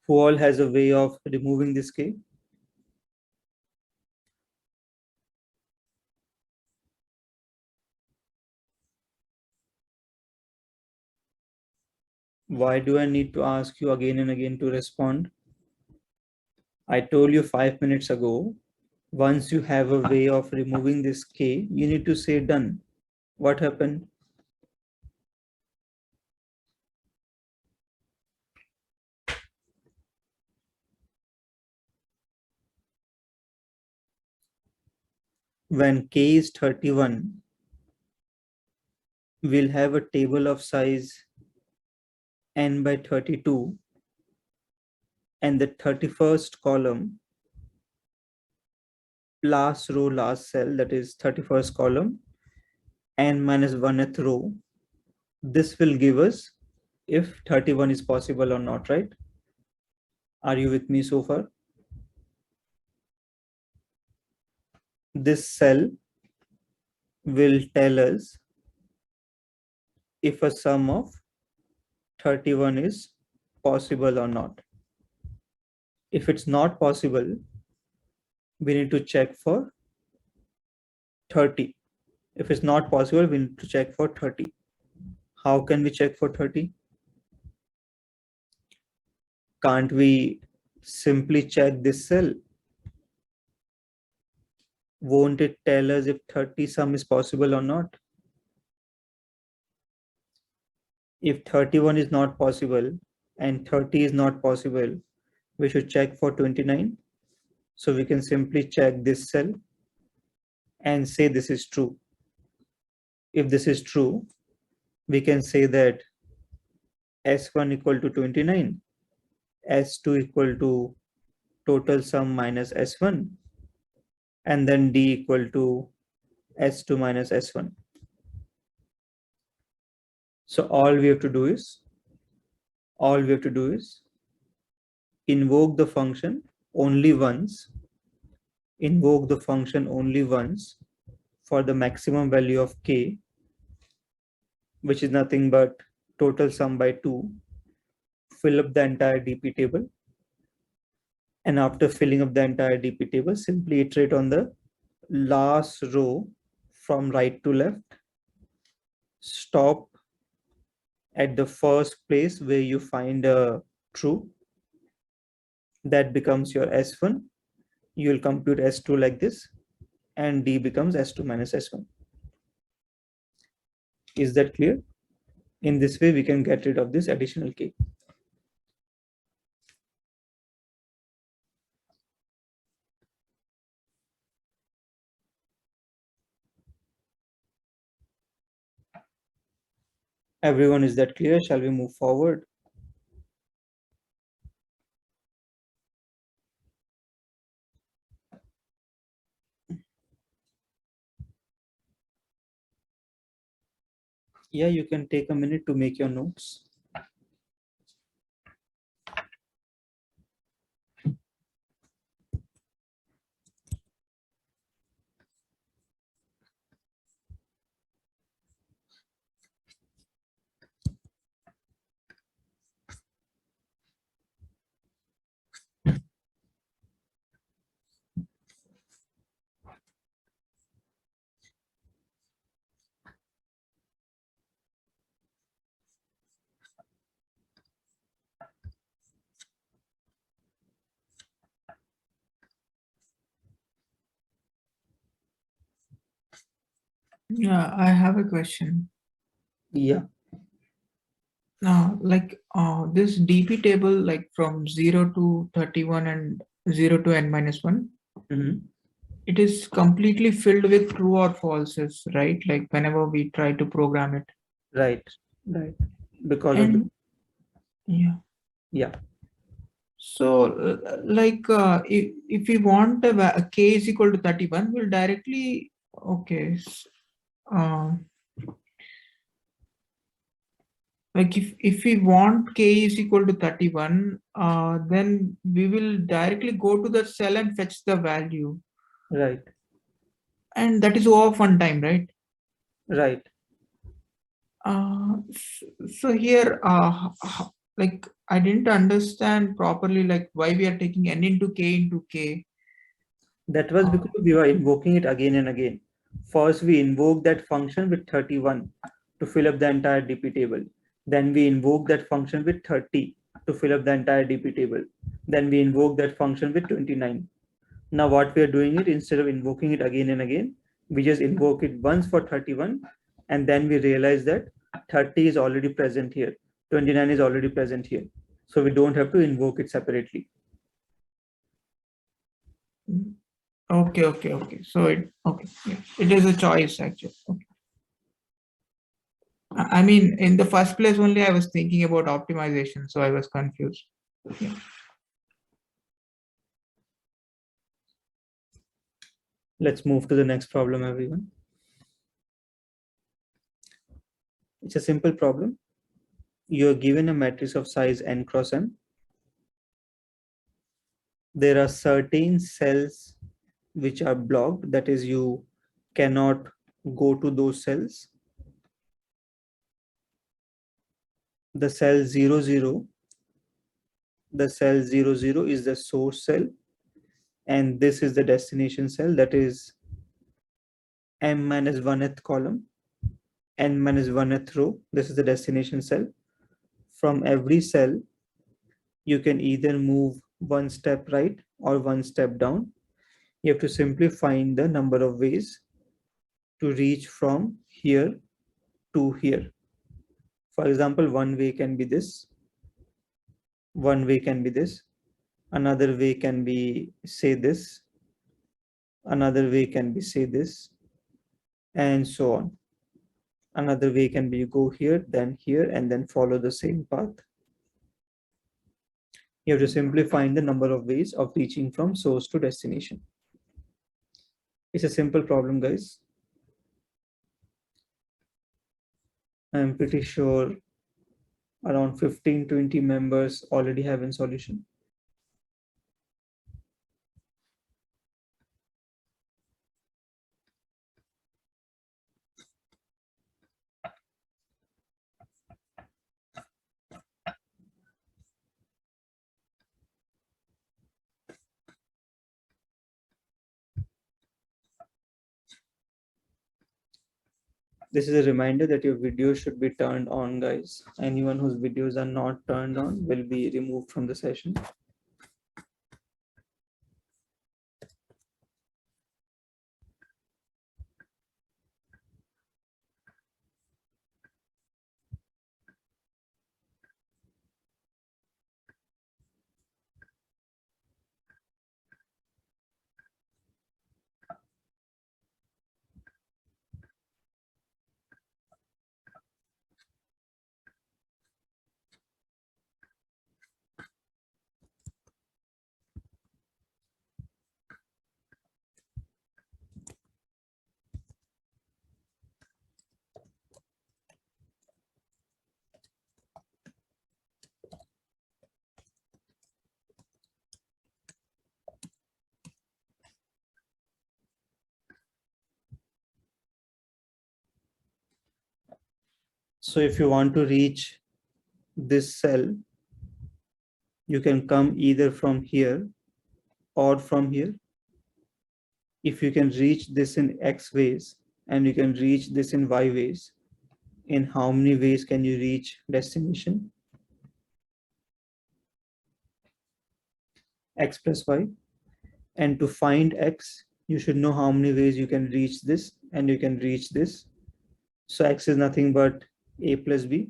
Who all has a way of removing this k? Why do I need to ask you again and again to respond? I told you 5 minutes ago, once you have a way of removing this k, you need to say done. What happened? When k is 31, we'll have a table of size n by 32, and the 31st column, last row, last cell, that is 31st column, n minus 1th row. This will give us if 31 is possible or not, right? Are you with me so far? This cell will tell us if a sum of 31 is possible or not. If it's not possible, we need to check for 30. If it's not possible, we need to check for 30. How can we check for 30? Can't we simply check this cell? Won't it tell us if 30 sum is possible or not? If 31 is not possible and 30 is not possible, we should check for 29. So we can simply check this cell and say this is true. If this is true, we can say that S1 equal to 29, S2 equal to total sum minus S1, and then D equal to S2 minus S1. So all we have to do is invoke the function only once, for the maximum value of k, which is nothing but total sum by 2, fill up the entire DP table. And after filling up the entire DP table, simply iterate on the last row from right to left. Stop at the first place where you find a true. That becomes your S1. You will compute S2 like this, and D becomes S2 minus S1. Is that clear? In this way, we can get rid of this additional k. Everyone, is that clear? Shall we move forward? Yeah, you can take a minute to make your notes. Yeah, I have a question. Yeah. Now, this DP table, like from 0 to 31 and 0 to n minus 1, it is completely filled with true or falses, right? Like whenever we try to program it. Right. Because of the, yeah. So if we want a k is equal to 31, we'll directly, okay. Like if we want k is equal to 31, then we will directly go to the cell and fetch the value. Right. And that is O of one time, right? Right. So here, like I didn't understand properly, like why we are taking n into k. That was because we were invoking it again and again. First, we invoke that function with 31 to fill up the entire DP table. Then we invoke that function with 30 to fill up the entire DP table. Then we invoke that function with 29. Now what we are doing it, instead of invoking it again and again, we just invoke it once for 31, and then we realize that 30 is already present here, 29 is already present here. So we don't have to invoke it separately. Okay. So it is a choice actually. Okay. I mean, in the first place only I was thinking about optimization, so I was confused. Yeah. Let's move to the next problem, everyone. It's a simple problem. You are given a matrix of size n cross m. There are certain cells which are blocked, that is, you cannot go to those cells. The cell 0, 0, the cell 0, 0 is the source cell, and this is the destination cell, that is m minus 1th column, n minus 1th row. This is the destination cell. From every cell, you can either move one step right or one step down. You have to simply find the number of ways to reach from here to here. For example, one way can be this, one way can be this, another way can be say this, another way can be say this, and so on. Another way can be you go here, and then follow the same path. You have to simply find the number of ways of reaching from source to destination. It's a simple problem, guys. I'm pretty sure around 15-20 members already have a solution. This is a reminder that your videos should be turned on, guys. Anyone whose videos are not turned on will be removed from the session. So if you want to reach this cell, you can come either from here or from here. If you can reach this in X ways and you can reach this in Y ways, in how many ways can you reach destination? X plus Y. And to find X, you should know how many ways you can reach this and you can reach this. So X is nothing but A plus B.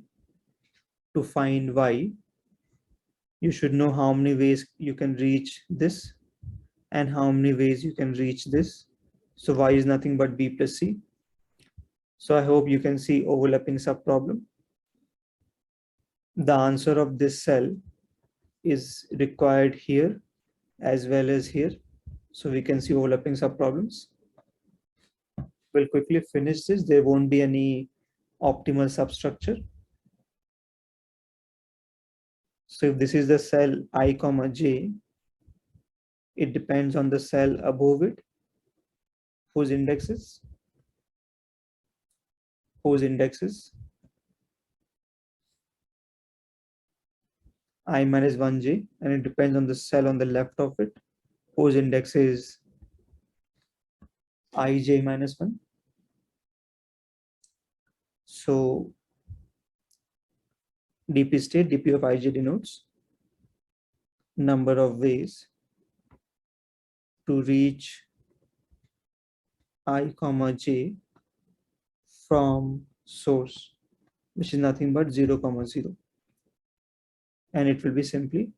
To find Y, you should know how many ways you can reach this and how many ways you can reach this. So Y is nothing but B plus C. So I hope you can see overlapping subproblem. The answer of this cell is required here as well as here. So we can see overlapping subproblems. We'll quickly finish this. There won't be any optimal substructure. So if this is the cell I comma j, it depends on the cell above it, whose index is I minus 1j, and it depends on the cell on the left of it, whose index is ij minus 1. So dp state, dp of ij denotes number of ways to reach I comma j from source, which is nothing but 0 comma 0. And it will be simply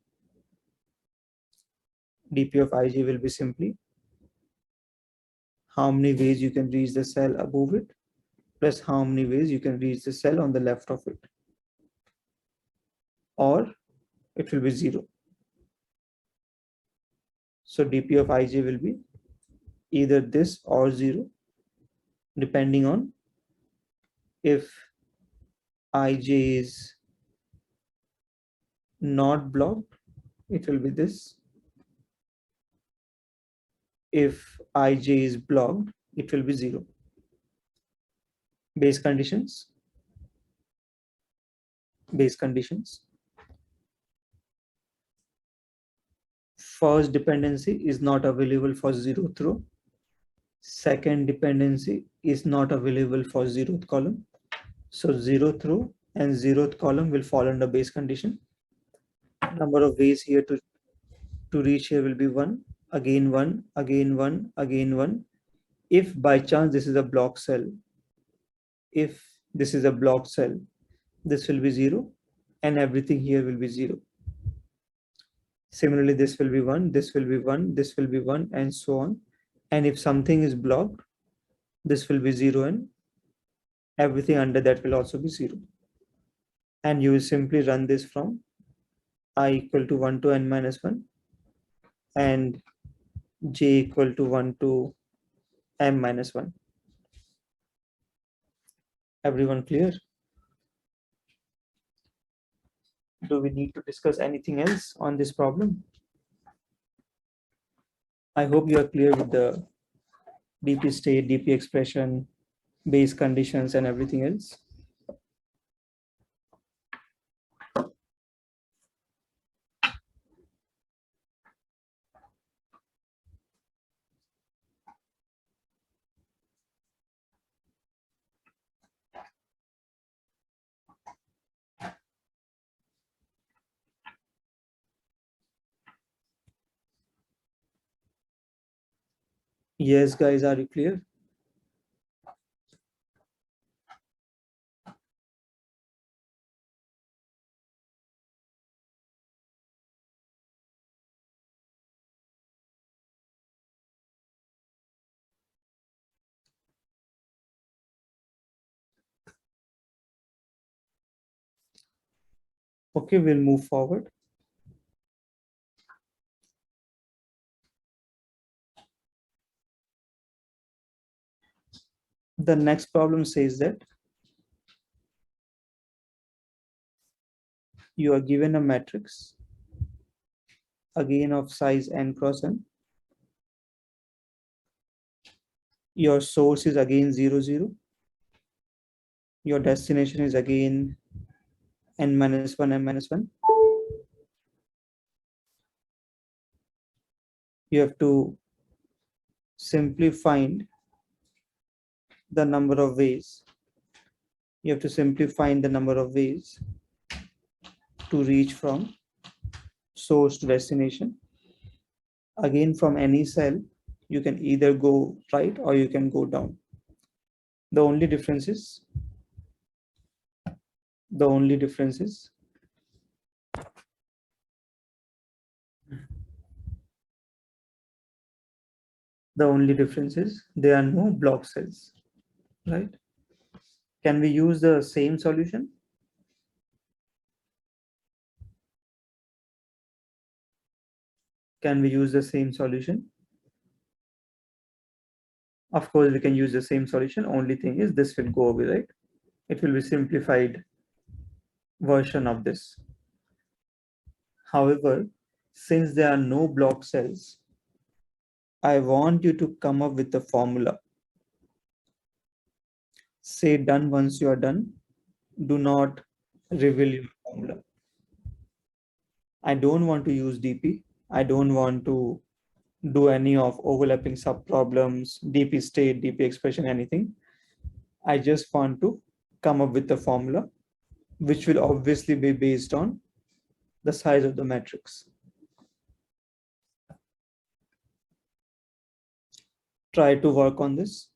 dp of ij will be simply how many ways you can reach the cell above it plus how many ways you can reach the cell on the left of it, or it will be 0. So dp of ij will be either this or 0, depending on if ij is not blocked, it will be this. If ij is blocked, it will be 0. Base conditions. First dependency is not available for 0th row. Second dependency is not available for 0th column. So 0th row and 0th column will fall under base condition. Number of ways here to reach here will be 1, again 1, again 1, again 1. If by chance this is a block cell, this will be 0 and everything here will be 0. Similarly, this will be 1, this will be 1, this will be 1, and so on. And if something is blocked, this will be 0 and everything under that will also be 0. And you will simply run this from I equal to 1 to n minus 1 and j equal to 1 to m minus 1. Everyone clear? Do we need to discuss anything else on this problem? I hope you are clear with the dp state, dp expression, base conditions, and everything else. Yes, guys, are you clear? Okay, we'll move forward. The next problem says that you are given a matrix again of size n cross n. Your source is again 0, 0. Your destination is again n minus 1, n minus 1. You have to simply find the number of ways. You have to simply find the number of ways to reach from source to destination. Again, from any cell, you can either go right or you can go down. The only difference is there are no block cells, right? Can we use the same solution? Can we use the same solution? Of course, we can use the same solution. Only thing is this will go away, right? It will be simplified version of this. However, since there are no block cells, I want you to come up with a formula. Say done once you are done. Do not reveal your formula. I don't want to use DP. I don't want to do any of overlapping subproblems, DP state, DP expression, anything. I just want to come up with a formula, which will obviously be based on the size of the matrix. Try to work on this.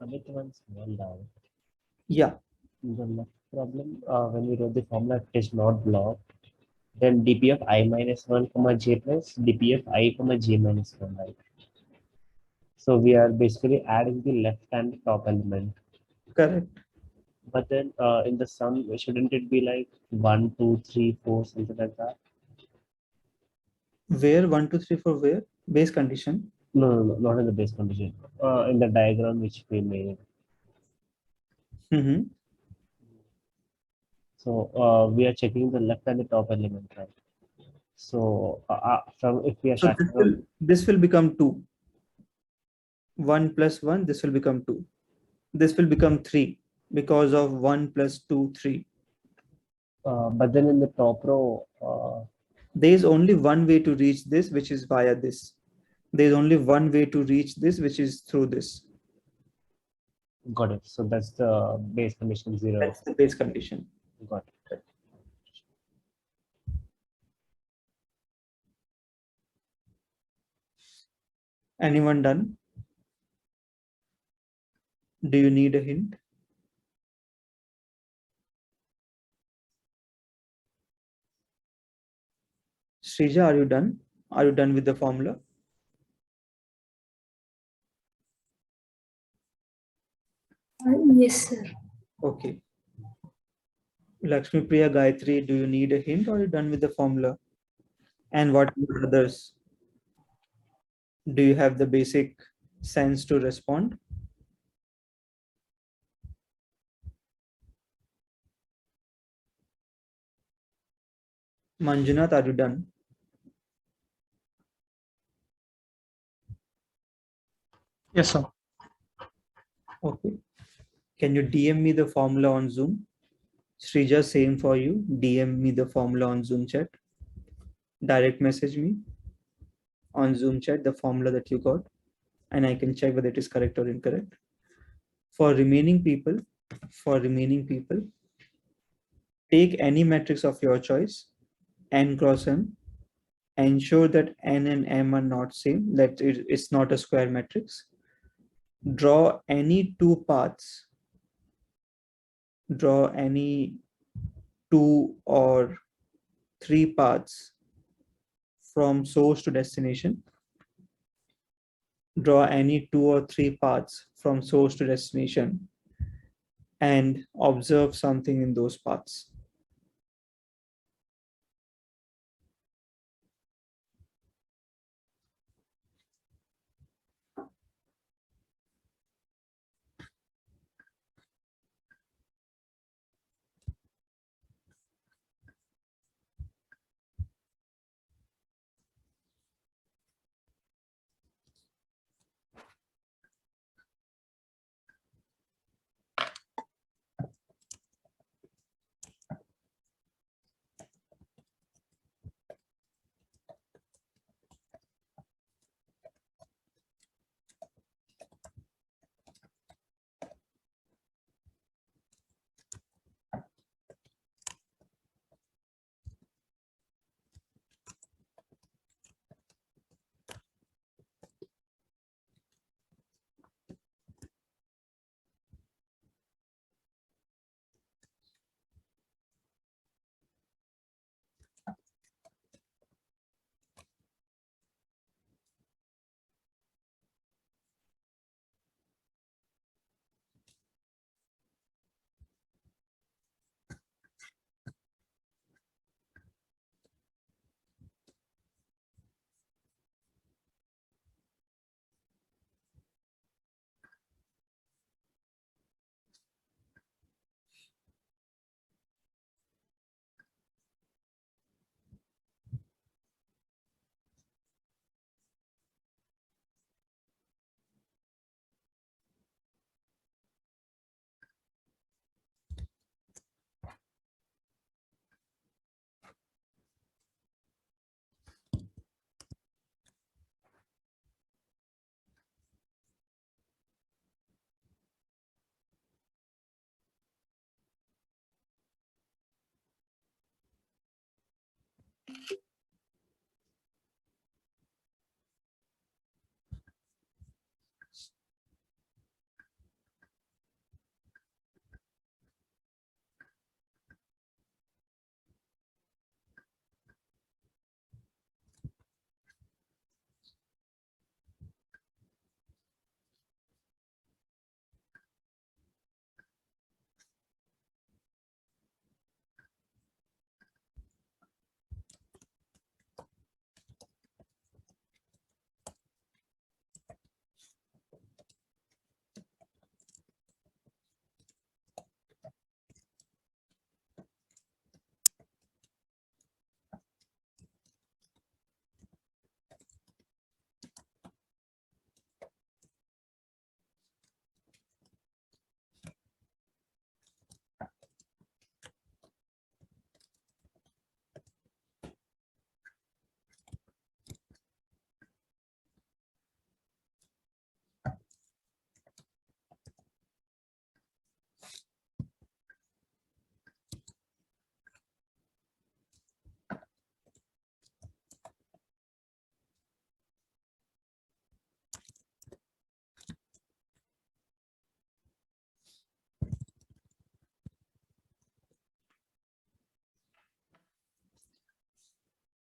Amit, one small doubt. Yeah. The left problem, when we wrote the formula, it is not blocked. Then dp of I minus 1 comma j plus dp of I comma j minus 1, right? So we are basically adding the left and the top element. Correct. But then in the sum, shouldn't it be like 1, 2, 3, 4, something like that? Where 1, 2, 3, 4, where? Base condition? No, not in the base condition. In the diagram which we made. Mm-hmm. So we are checking the left and the top element, right? So from if we are So this will become 2. 1 plus 1, this will become 2. This will become 3 because of 1 plus 2, 3. But then in the top row, there is only one way to reach this, which is via this. There is only one way to reach this, which is through this. Got it. So that's the base condition 0. That's the base condition. Got it. Anyone done? Do you need a hint? Srija, are you done? Are you done with the formula? Yes, sir. Okay. Lakshmi Priya Gayatri, do you need a hint or are you done with the formula? And what about others? Do you have the basic sense to respond? Manjunath, are you done? Yes, sir. Okay. Can you DM me the formula on Zoom? Srija, same for you. DM me the formula on Zoom chat. Direct message me on Zoom chat the formula that you got, and I can check whether it is correct or incorrect. For remaining people, take any matrix of your choice, n cross m, ensure that n and m are not same, that it's not a square matrix. Draw any two paths. Draw any 2 or 3 paths from source to destination. Draw any 2 or 3 paths from source to destination and observe something in those paths.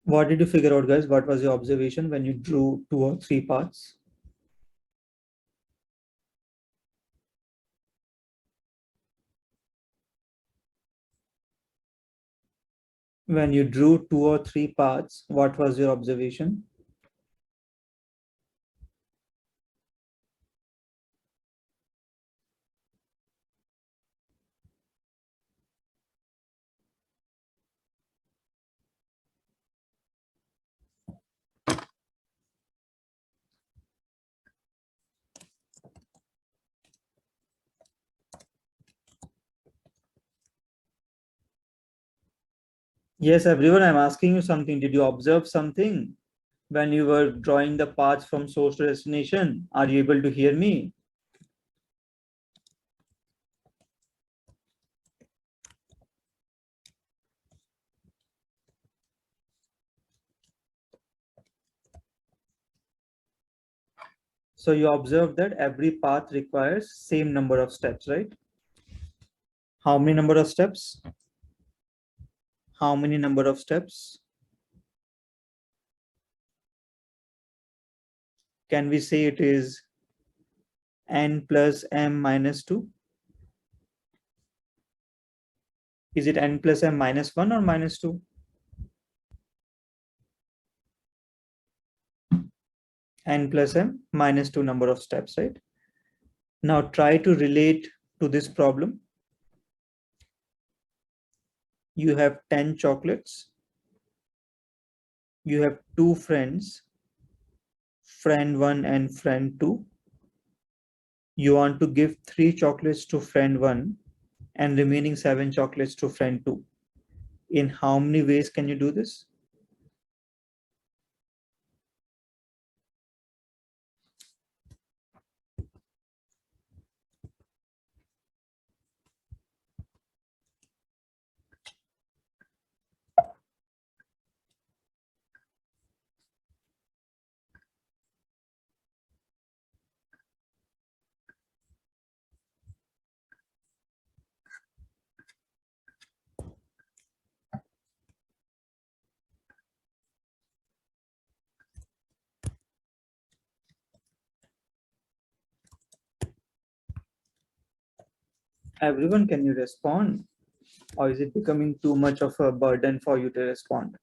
What did you figure out, guys? What was your observation when you drew 2 or 3 paths? When you drew 2 or 3 paths, what was your observation? Yes, everyone, I'm asking you something. Did you observe something when you were drawing the paths from source to destination? Are you able to hear me? So you observe that every path requires same number of steps, right? How many number of steps? How many number of steps? Can we say it is n plus m minus 2? Is it n plus m minus 1 or minus 2? N plus m minus 2 number of steps, right? Now try to relate to this problem. You have 10 chocolates. You have 2 friends, friend 1 and friend 2. You want to give 3 chocolates to friend 1 and remaining 7 chocolates to friend 2. In how many ways can you do this? Everyone, can you respond? Or is it becoming too much of a burden for you to respond?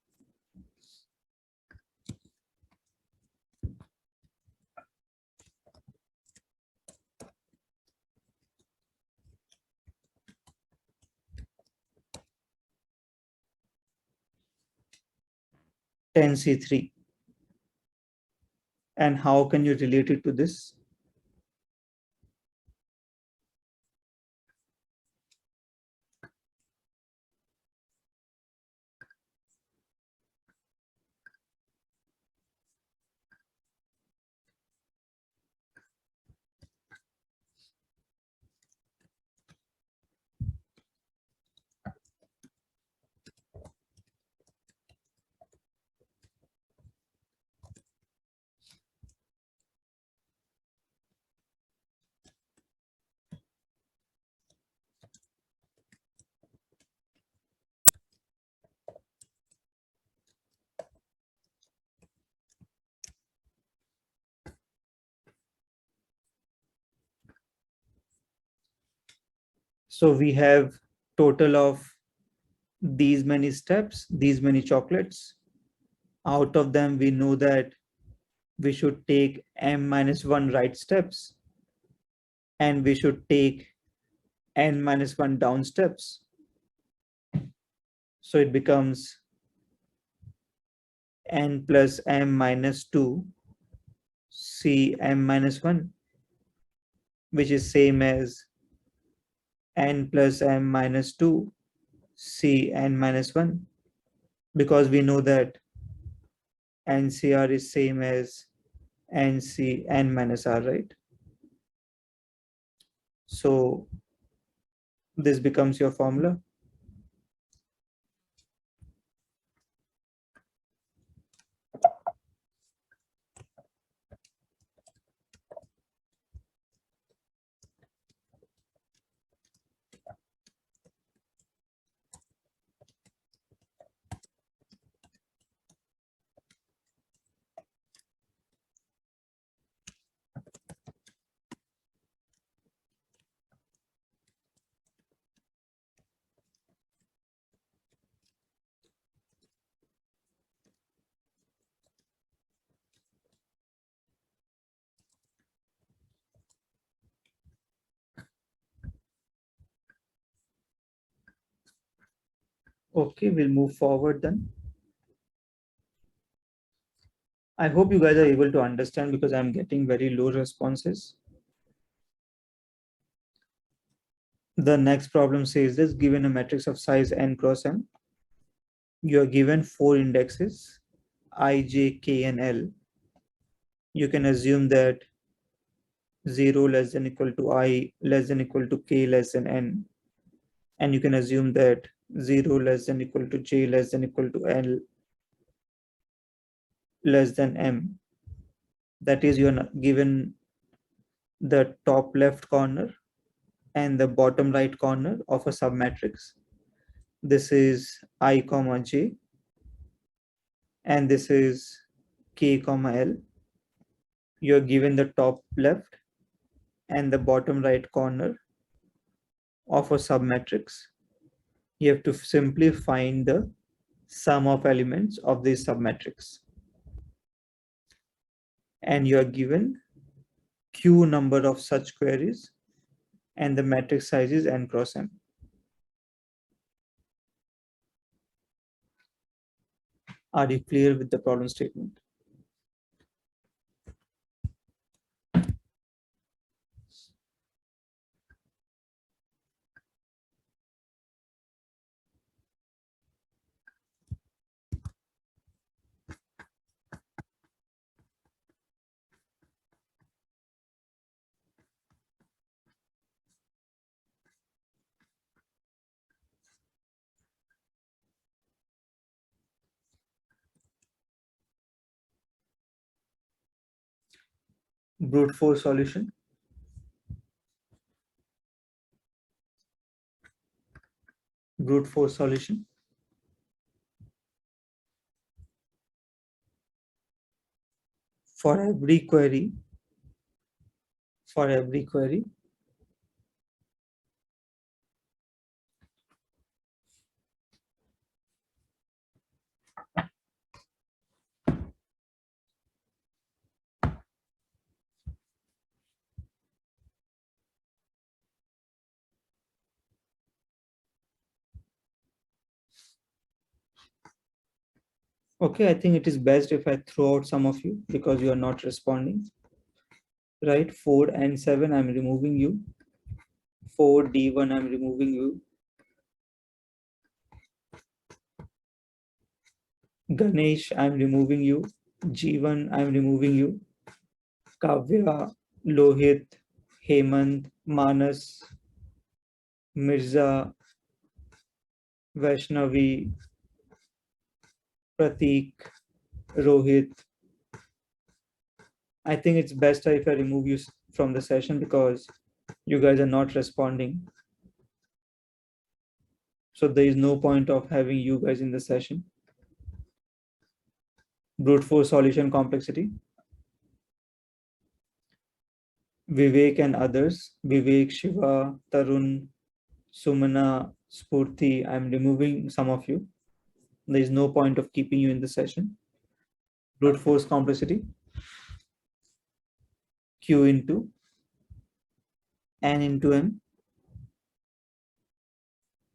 C3. And how can you relate it to this? So we have total of these many steps, these many chocolates. Out of them, we know that we should take m minus 1 right steps and we should take n minus 1 down steps. So it becomes n plus m minus 2 c m minus 1, which is same as n plus m minus 2 c n minus 1, because we know that NCR is same as NC n minus r, right? So this becomes your formula. Okay, we'll move forward then. I hope you guys are able to understand because I'm getting very low responses. The next problem says this: given a matrix of size n cross m, you are given 4 indexes I, J, K, and L. You can assume that 0 less than equal to I less than equal to K less than N. And you can assume that 0 less than equal to J less than equal to L less than M. That is, you are given the top left corner and the bottom right corner of a submatrix. This is I comma j, and this is k comma l. You're given the top left and the bottom right corner of a submatrix. You have to simply find the sum of elements of this submatrix. And you are given q number of such queries, and the matrix size is n cross m. Are you clear with the problem statement? Brute force solution. Brute force solution. For every query, okay, I think it is best if I throw out some of you because you are not responding. Right, 4 and 7, I'm removing you. 4 D1, I'm removing you. Ganesh, I'm removing you. G1, I'm removing you. Kavya, Lohit, Hemant, Manas, Mirza, Vaishnavi, Pratik, Rohit. I think it's best if I remove you from the session because you guys are not responding. So there is no point of having you guys in the session. Brute force solution complexity. Vivek and others. Vivek, Shiva, Tarun, Sumana, Spurti. I'm removing some of you. There is no point of keeping you in the session. Brute force complexity. Q into N into M.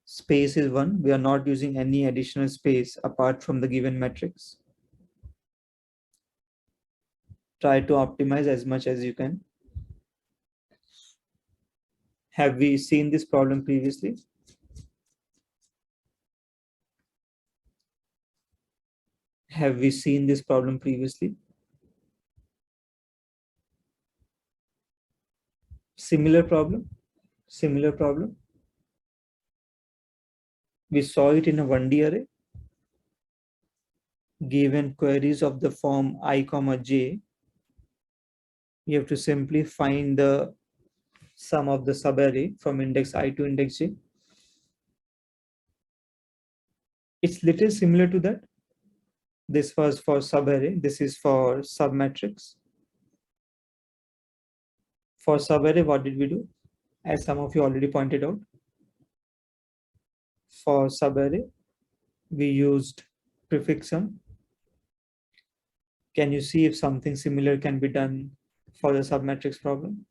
Space is 1. We are not using any additional space apart from the given matrix. Try to optimize as much as you can. Have we seen this problem previously? Have we seen this problem previously? Similar problem? Similar problem? We saw it in a 1D array. Given queries of the form I comma j, you have to simply find the sum of the subarray from index I to index j. It's little similar to that. This was for subarray. This is for submatrix. For subarray, what did we do? As some of you already pointed out, for subarray, we used prefix sum. Can you see if something similar can be done for the submatrix problem?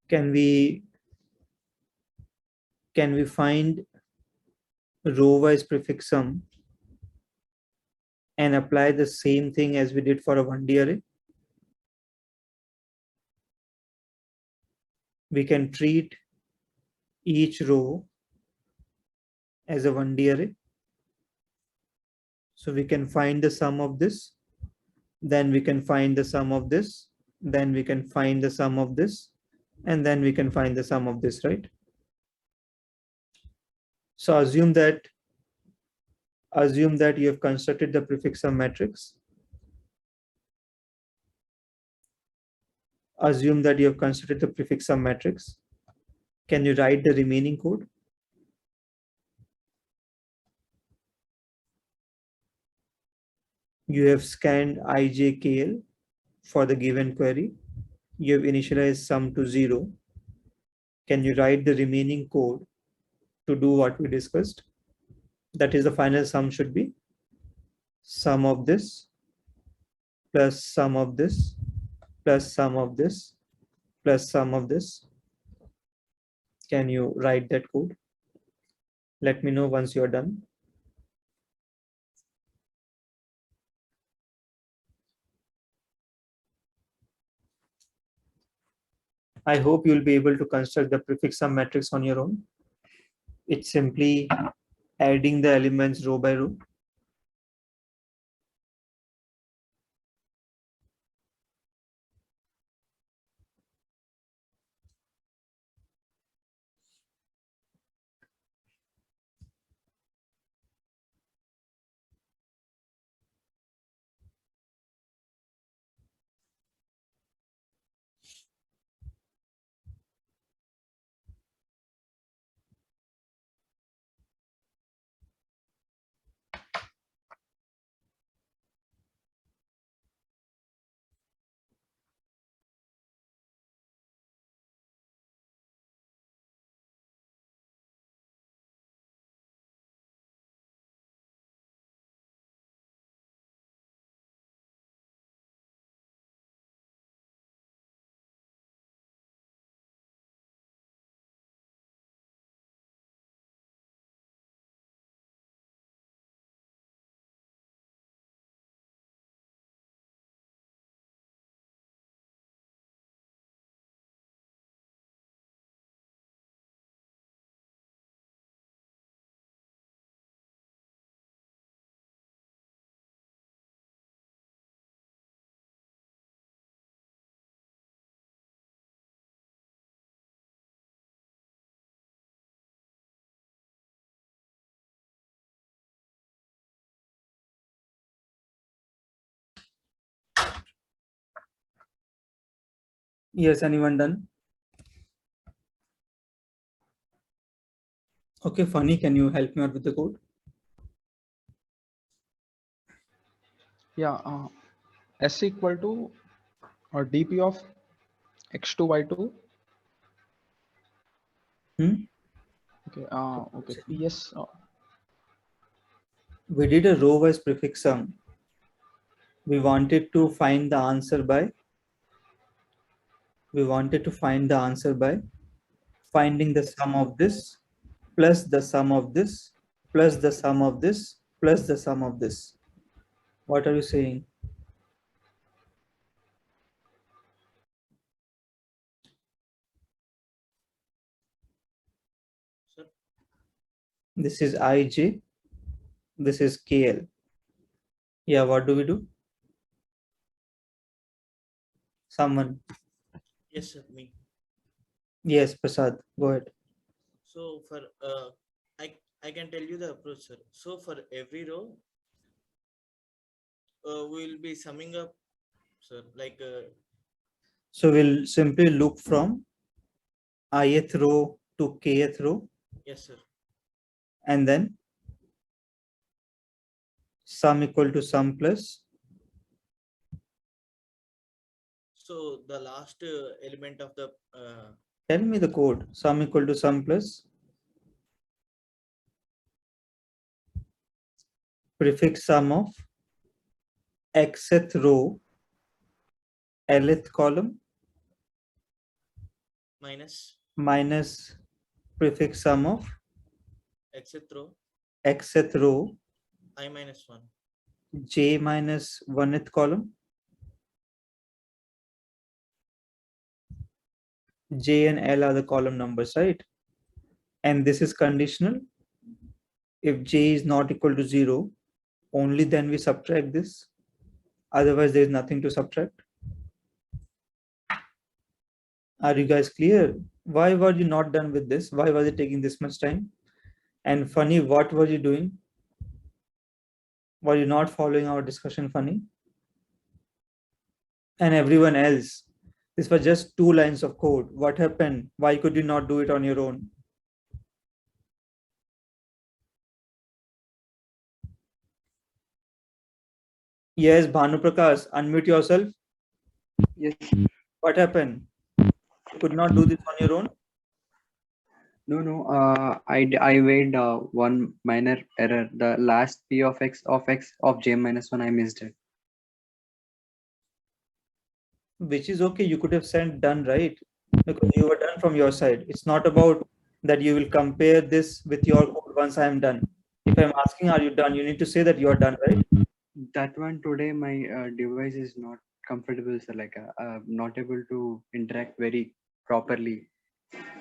Can we find row-wise prefix sum and apply the same thing as we did for a 1D array? We can treat each row as a 1D array. So we can find the sum of this, then we can find the sum of this, then we can find the sum of this, and then we can find the sum of this, right? So assume that you have constructed the prefix sum matrix. Assume that you have constructed the prefix sum matrix. Can you write the remaining code? You have scanned IJKL for the given query. You have initialized sum to 0. Can you write the remaining code to do what we discussed? That is, the final sum should be sum of this plus sum of this plus sum of this plus sum of this. Can you write that code? Let me know once you're done. I hope you'll be able to construct the prefix sum matrix on your own. It's simply adding the elements row by row. Yes, anyone done? Okay, Funny, can you help me out with the code? Yeah, S equal to or dp of x2 y2. Okay. Okay. PS. We did a row-wise prefix sum. We wanted to find the answer by. Finding the sum of this plus the sum of this plus the sum of this plus the sum of this. What are you saying? Sir, This is IJ. This is KL. Yeah, what do we do? Someone. yes, sir, me. Yes, Prasad, go ahead. So for I can tell you the approach, sir. So for every row, we'll be summing up, sir. Like. So we'll simply look from ith row to kth row. Yes, sir. And then sum equal to sum plus. So the last element of the. Tell me the code. Sum equal to sum plus. Prefix sum of xth row, lth column. minus prefix sum of xth row xth row I minus 1. j minus 1th column j and l are the column numbers, right? And this is conditional. If j is not equal to 0, only then we subtract this. Otherwise, there is nothing to subtract. Are you guys clear? Why were you not done with this? Why was it taking this much time? And funny, what were you doing? Were you not following our discussion, funny? And everyone else, this was just 2 lines of code. What happened? Why could you not do it on your own? Yes, Bhanu Prakash, unmute yourself. Yes. What happened? You could not do this on your own? No. I made one minor error. The last p of x of j minus 1, I missed it. Which is okay. You could have said done, right? Because you were done from your side. It's not about that you will compare this with your code once I am done. If I'm asking, are you done? You need to say that you are done, right? That one today, my device is not comfortable, so like I'm not able to interact very properly.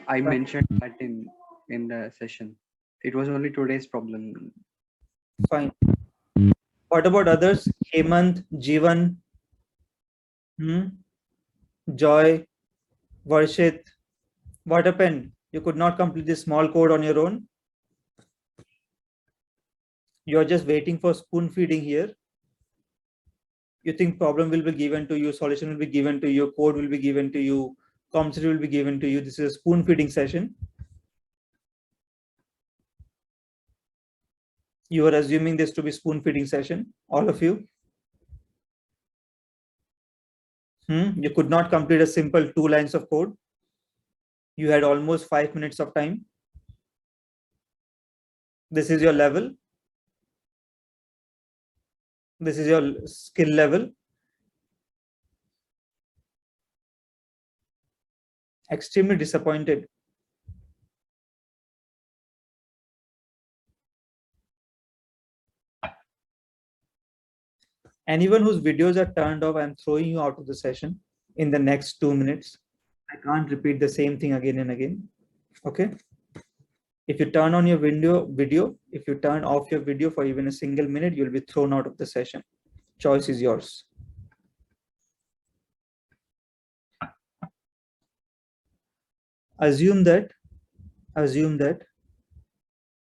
I mentioned that in the session. It was only today's problem. Fine. What about others? Hemant, Jivan, Joy, Varshit. What happened? You could not complete this small code on your own. You're just waiting for spoon feeding here. You think problem will be given to you, solution will be given to you, code will be given to you, commentary will be given to you. This is a spoon feeding session. You are assuming this to be spoon feeding session, all of you. You could not complete a simple 2 lines of code. You had almost 5 minutes of time. This is your level. This is your skill level. Extremely disappointed. Anyone whose videos are turned off, I'm throwing you out of the session in the next 2 minutes. I can't repeat the same thing again and again. Okay. If you turn on your video, if you turn off your video for even a single minute, you'll be thrown out of the session. Choice is yours. Assume that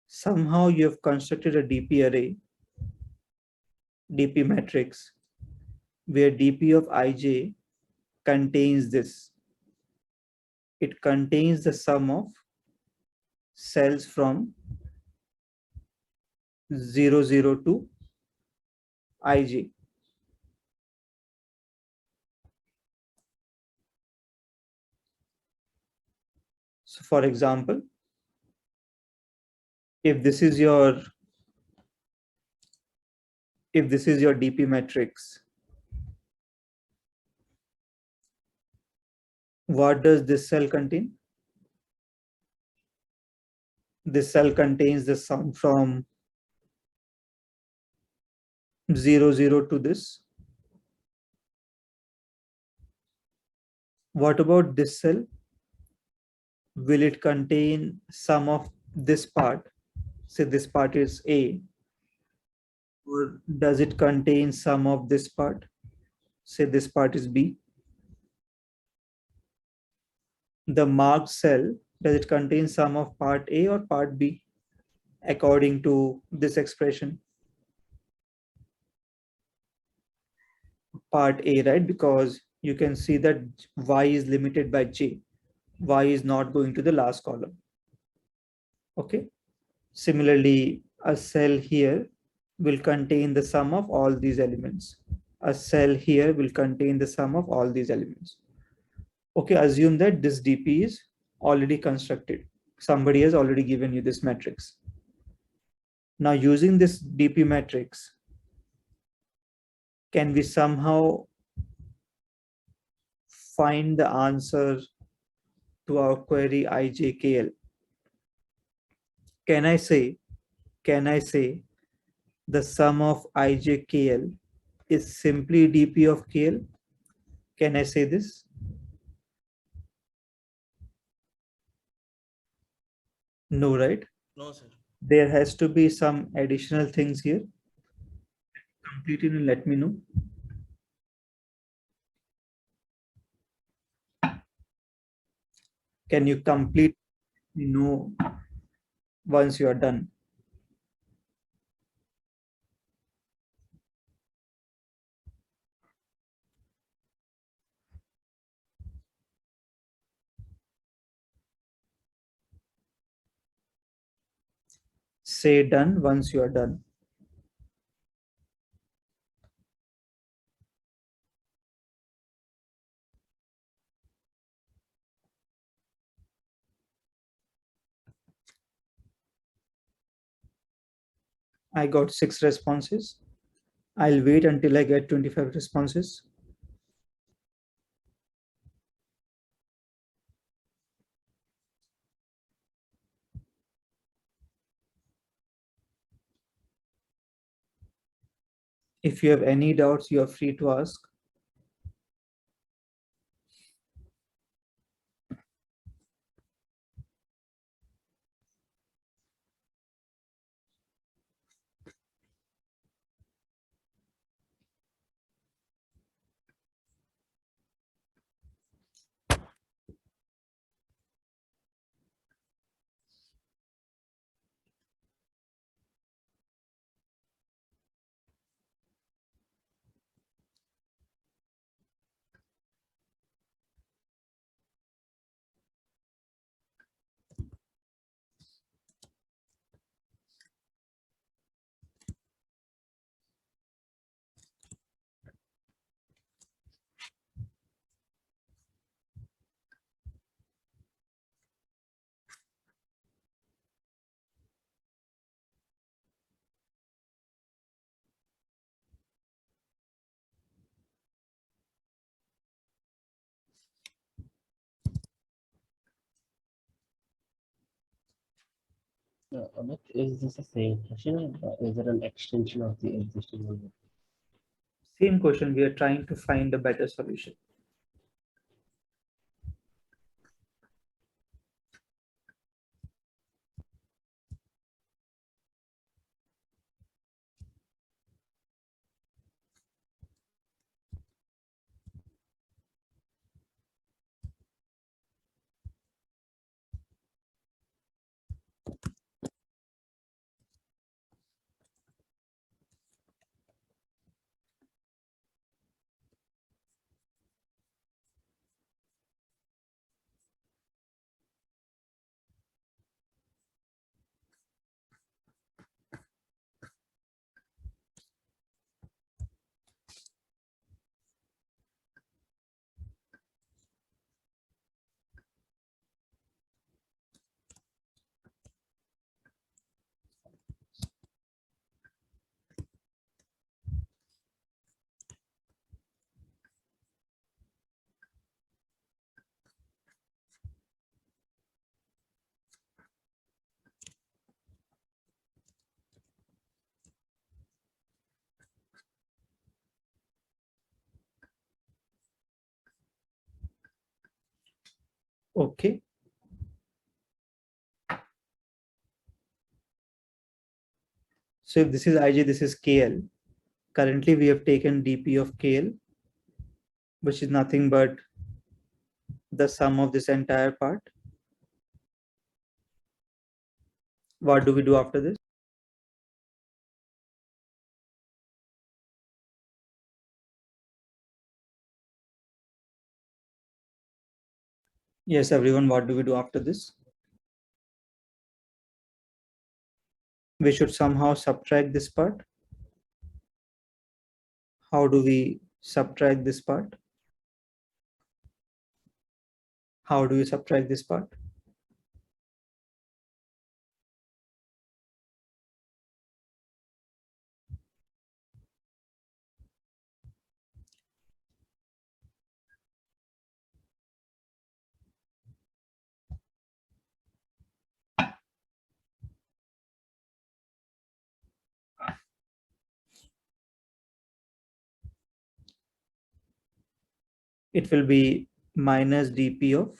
somehow you have constructed a DP array, DP matrix, where DP of ij contains this. It contains the sum of cells from 0, 0 to ij. So for example, if this is your DP matrix, what does this cell contain? This cell contains the sum from 0, 0 to this. What about this cell? Will it contain sum of this part? Say this part is A. Or does it contain sum of this part? Say this part is B. The marked cell, does it contain sum of part A or part B? According to this expression. Part A, right? Because you can see that Y is limited by J. Y is not going to the last column. Okay. Similarly, a cell here will contain the sum of all these elements. A cell here will contain the sum of all these elements. Okay, assume that this DP is already constructed. Somebody has already given you this matrix. Now using this DP matrix, can we somehow find the answer to our query ijkl, can I say the sum of ijkl is simply dp of kl? Can I say this? No, right? No, sir. There has to be some additional things here. Complete it and let me know. Can you complete? No, once you are done. Say done once you are done. I got 6 responses. I'll wait until I get 25 responses. If you have any doubts, you are free to ask. Amit, is this the same question or is it an extension of the existing one? Same question, we are trying to find a better solution. Okay. So if this is ij, this is kl. Currently, we have taken dp of kl, which is nothing but the sum of this entire part. What do we do after this? Yes, everyone, what do we do after this? We should somehow subtract this part. How do we subtract this part? How do we subtract this part? it will be minus dp of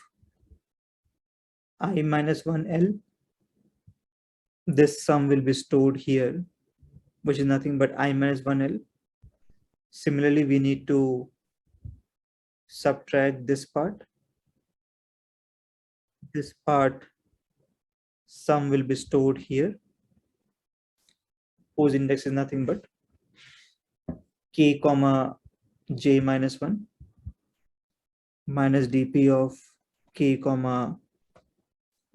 I minus 1L. This sum will be stored here, which is nothing but I minus 1L. Similarly, we need to subtract this part. This part sum will be stored here, whose index is nothing but k comma j minus 1 minus dp of k comma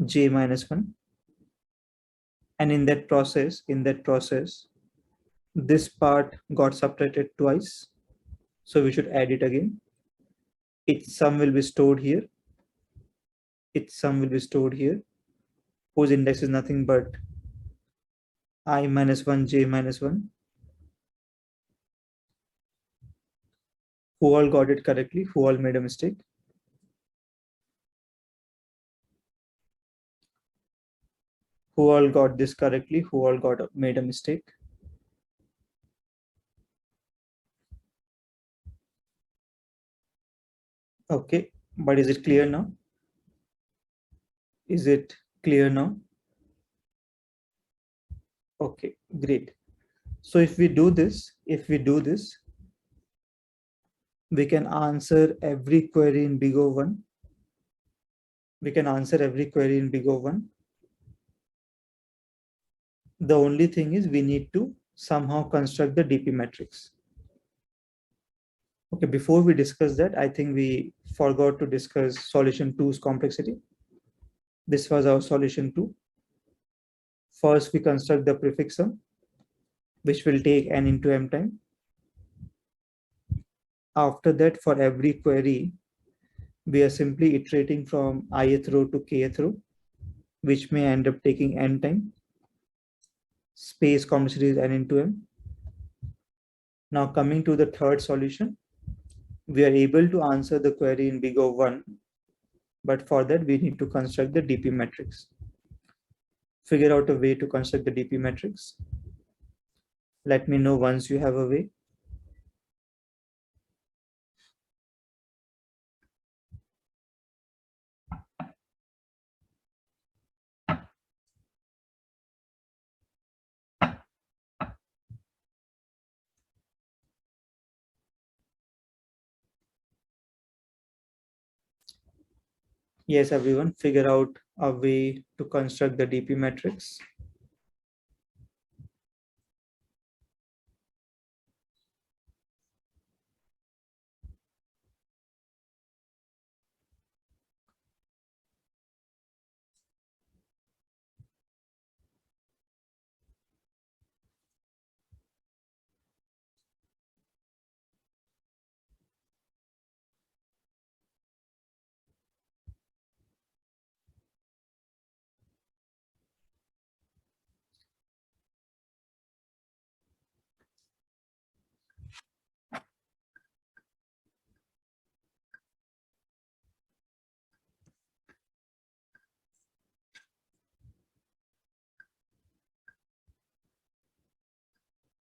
j minus 1. And in that process, this part got subtracted twice. So we should add it again. Its sum will be stored here. Its sum will be stored here, whose index is nothing but I minus 1 j minus 1. Who all got it correctly? Who all made a mistake? Who all got this correctly? Who all made a mistake? Okay, but is it clear now? Is it clear now? Okay, great. So if we do this, we can answer every query in big O1. We can answer every query in big O1. The only thing is we need to somehow construct the DP matrix. Okay, before we discuss that, I think we forgot to discuss solution 2's complexity. This was our solution 2. First, we construct the prefix sum, which will take n into m time. After that, for every query, we are simply iterating from ith row to kth row, which may end up taking n time. Space complexity is n into m. Now coming to the third solution, we are able to answer the query in big O1, but for that we need to construct the DP matrix. Figure out a way to construct the DP matrix. Let me know once you have a way. Yes, everyone, figure out a way to construct the DP matrix.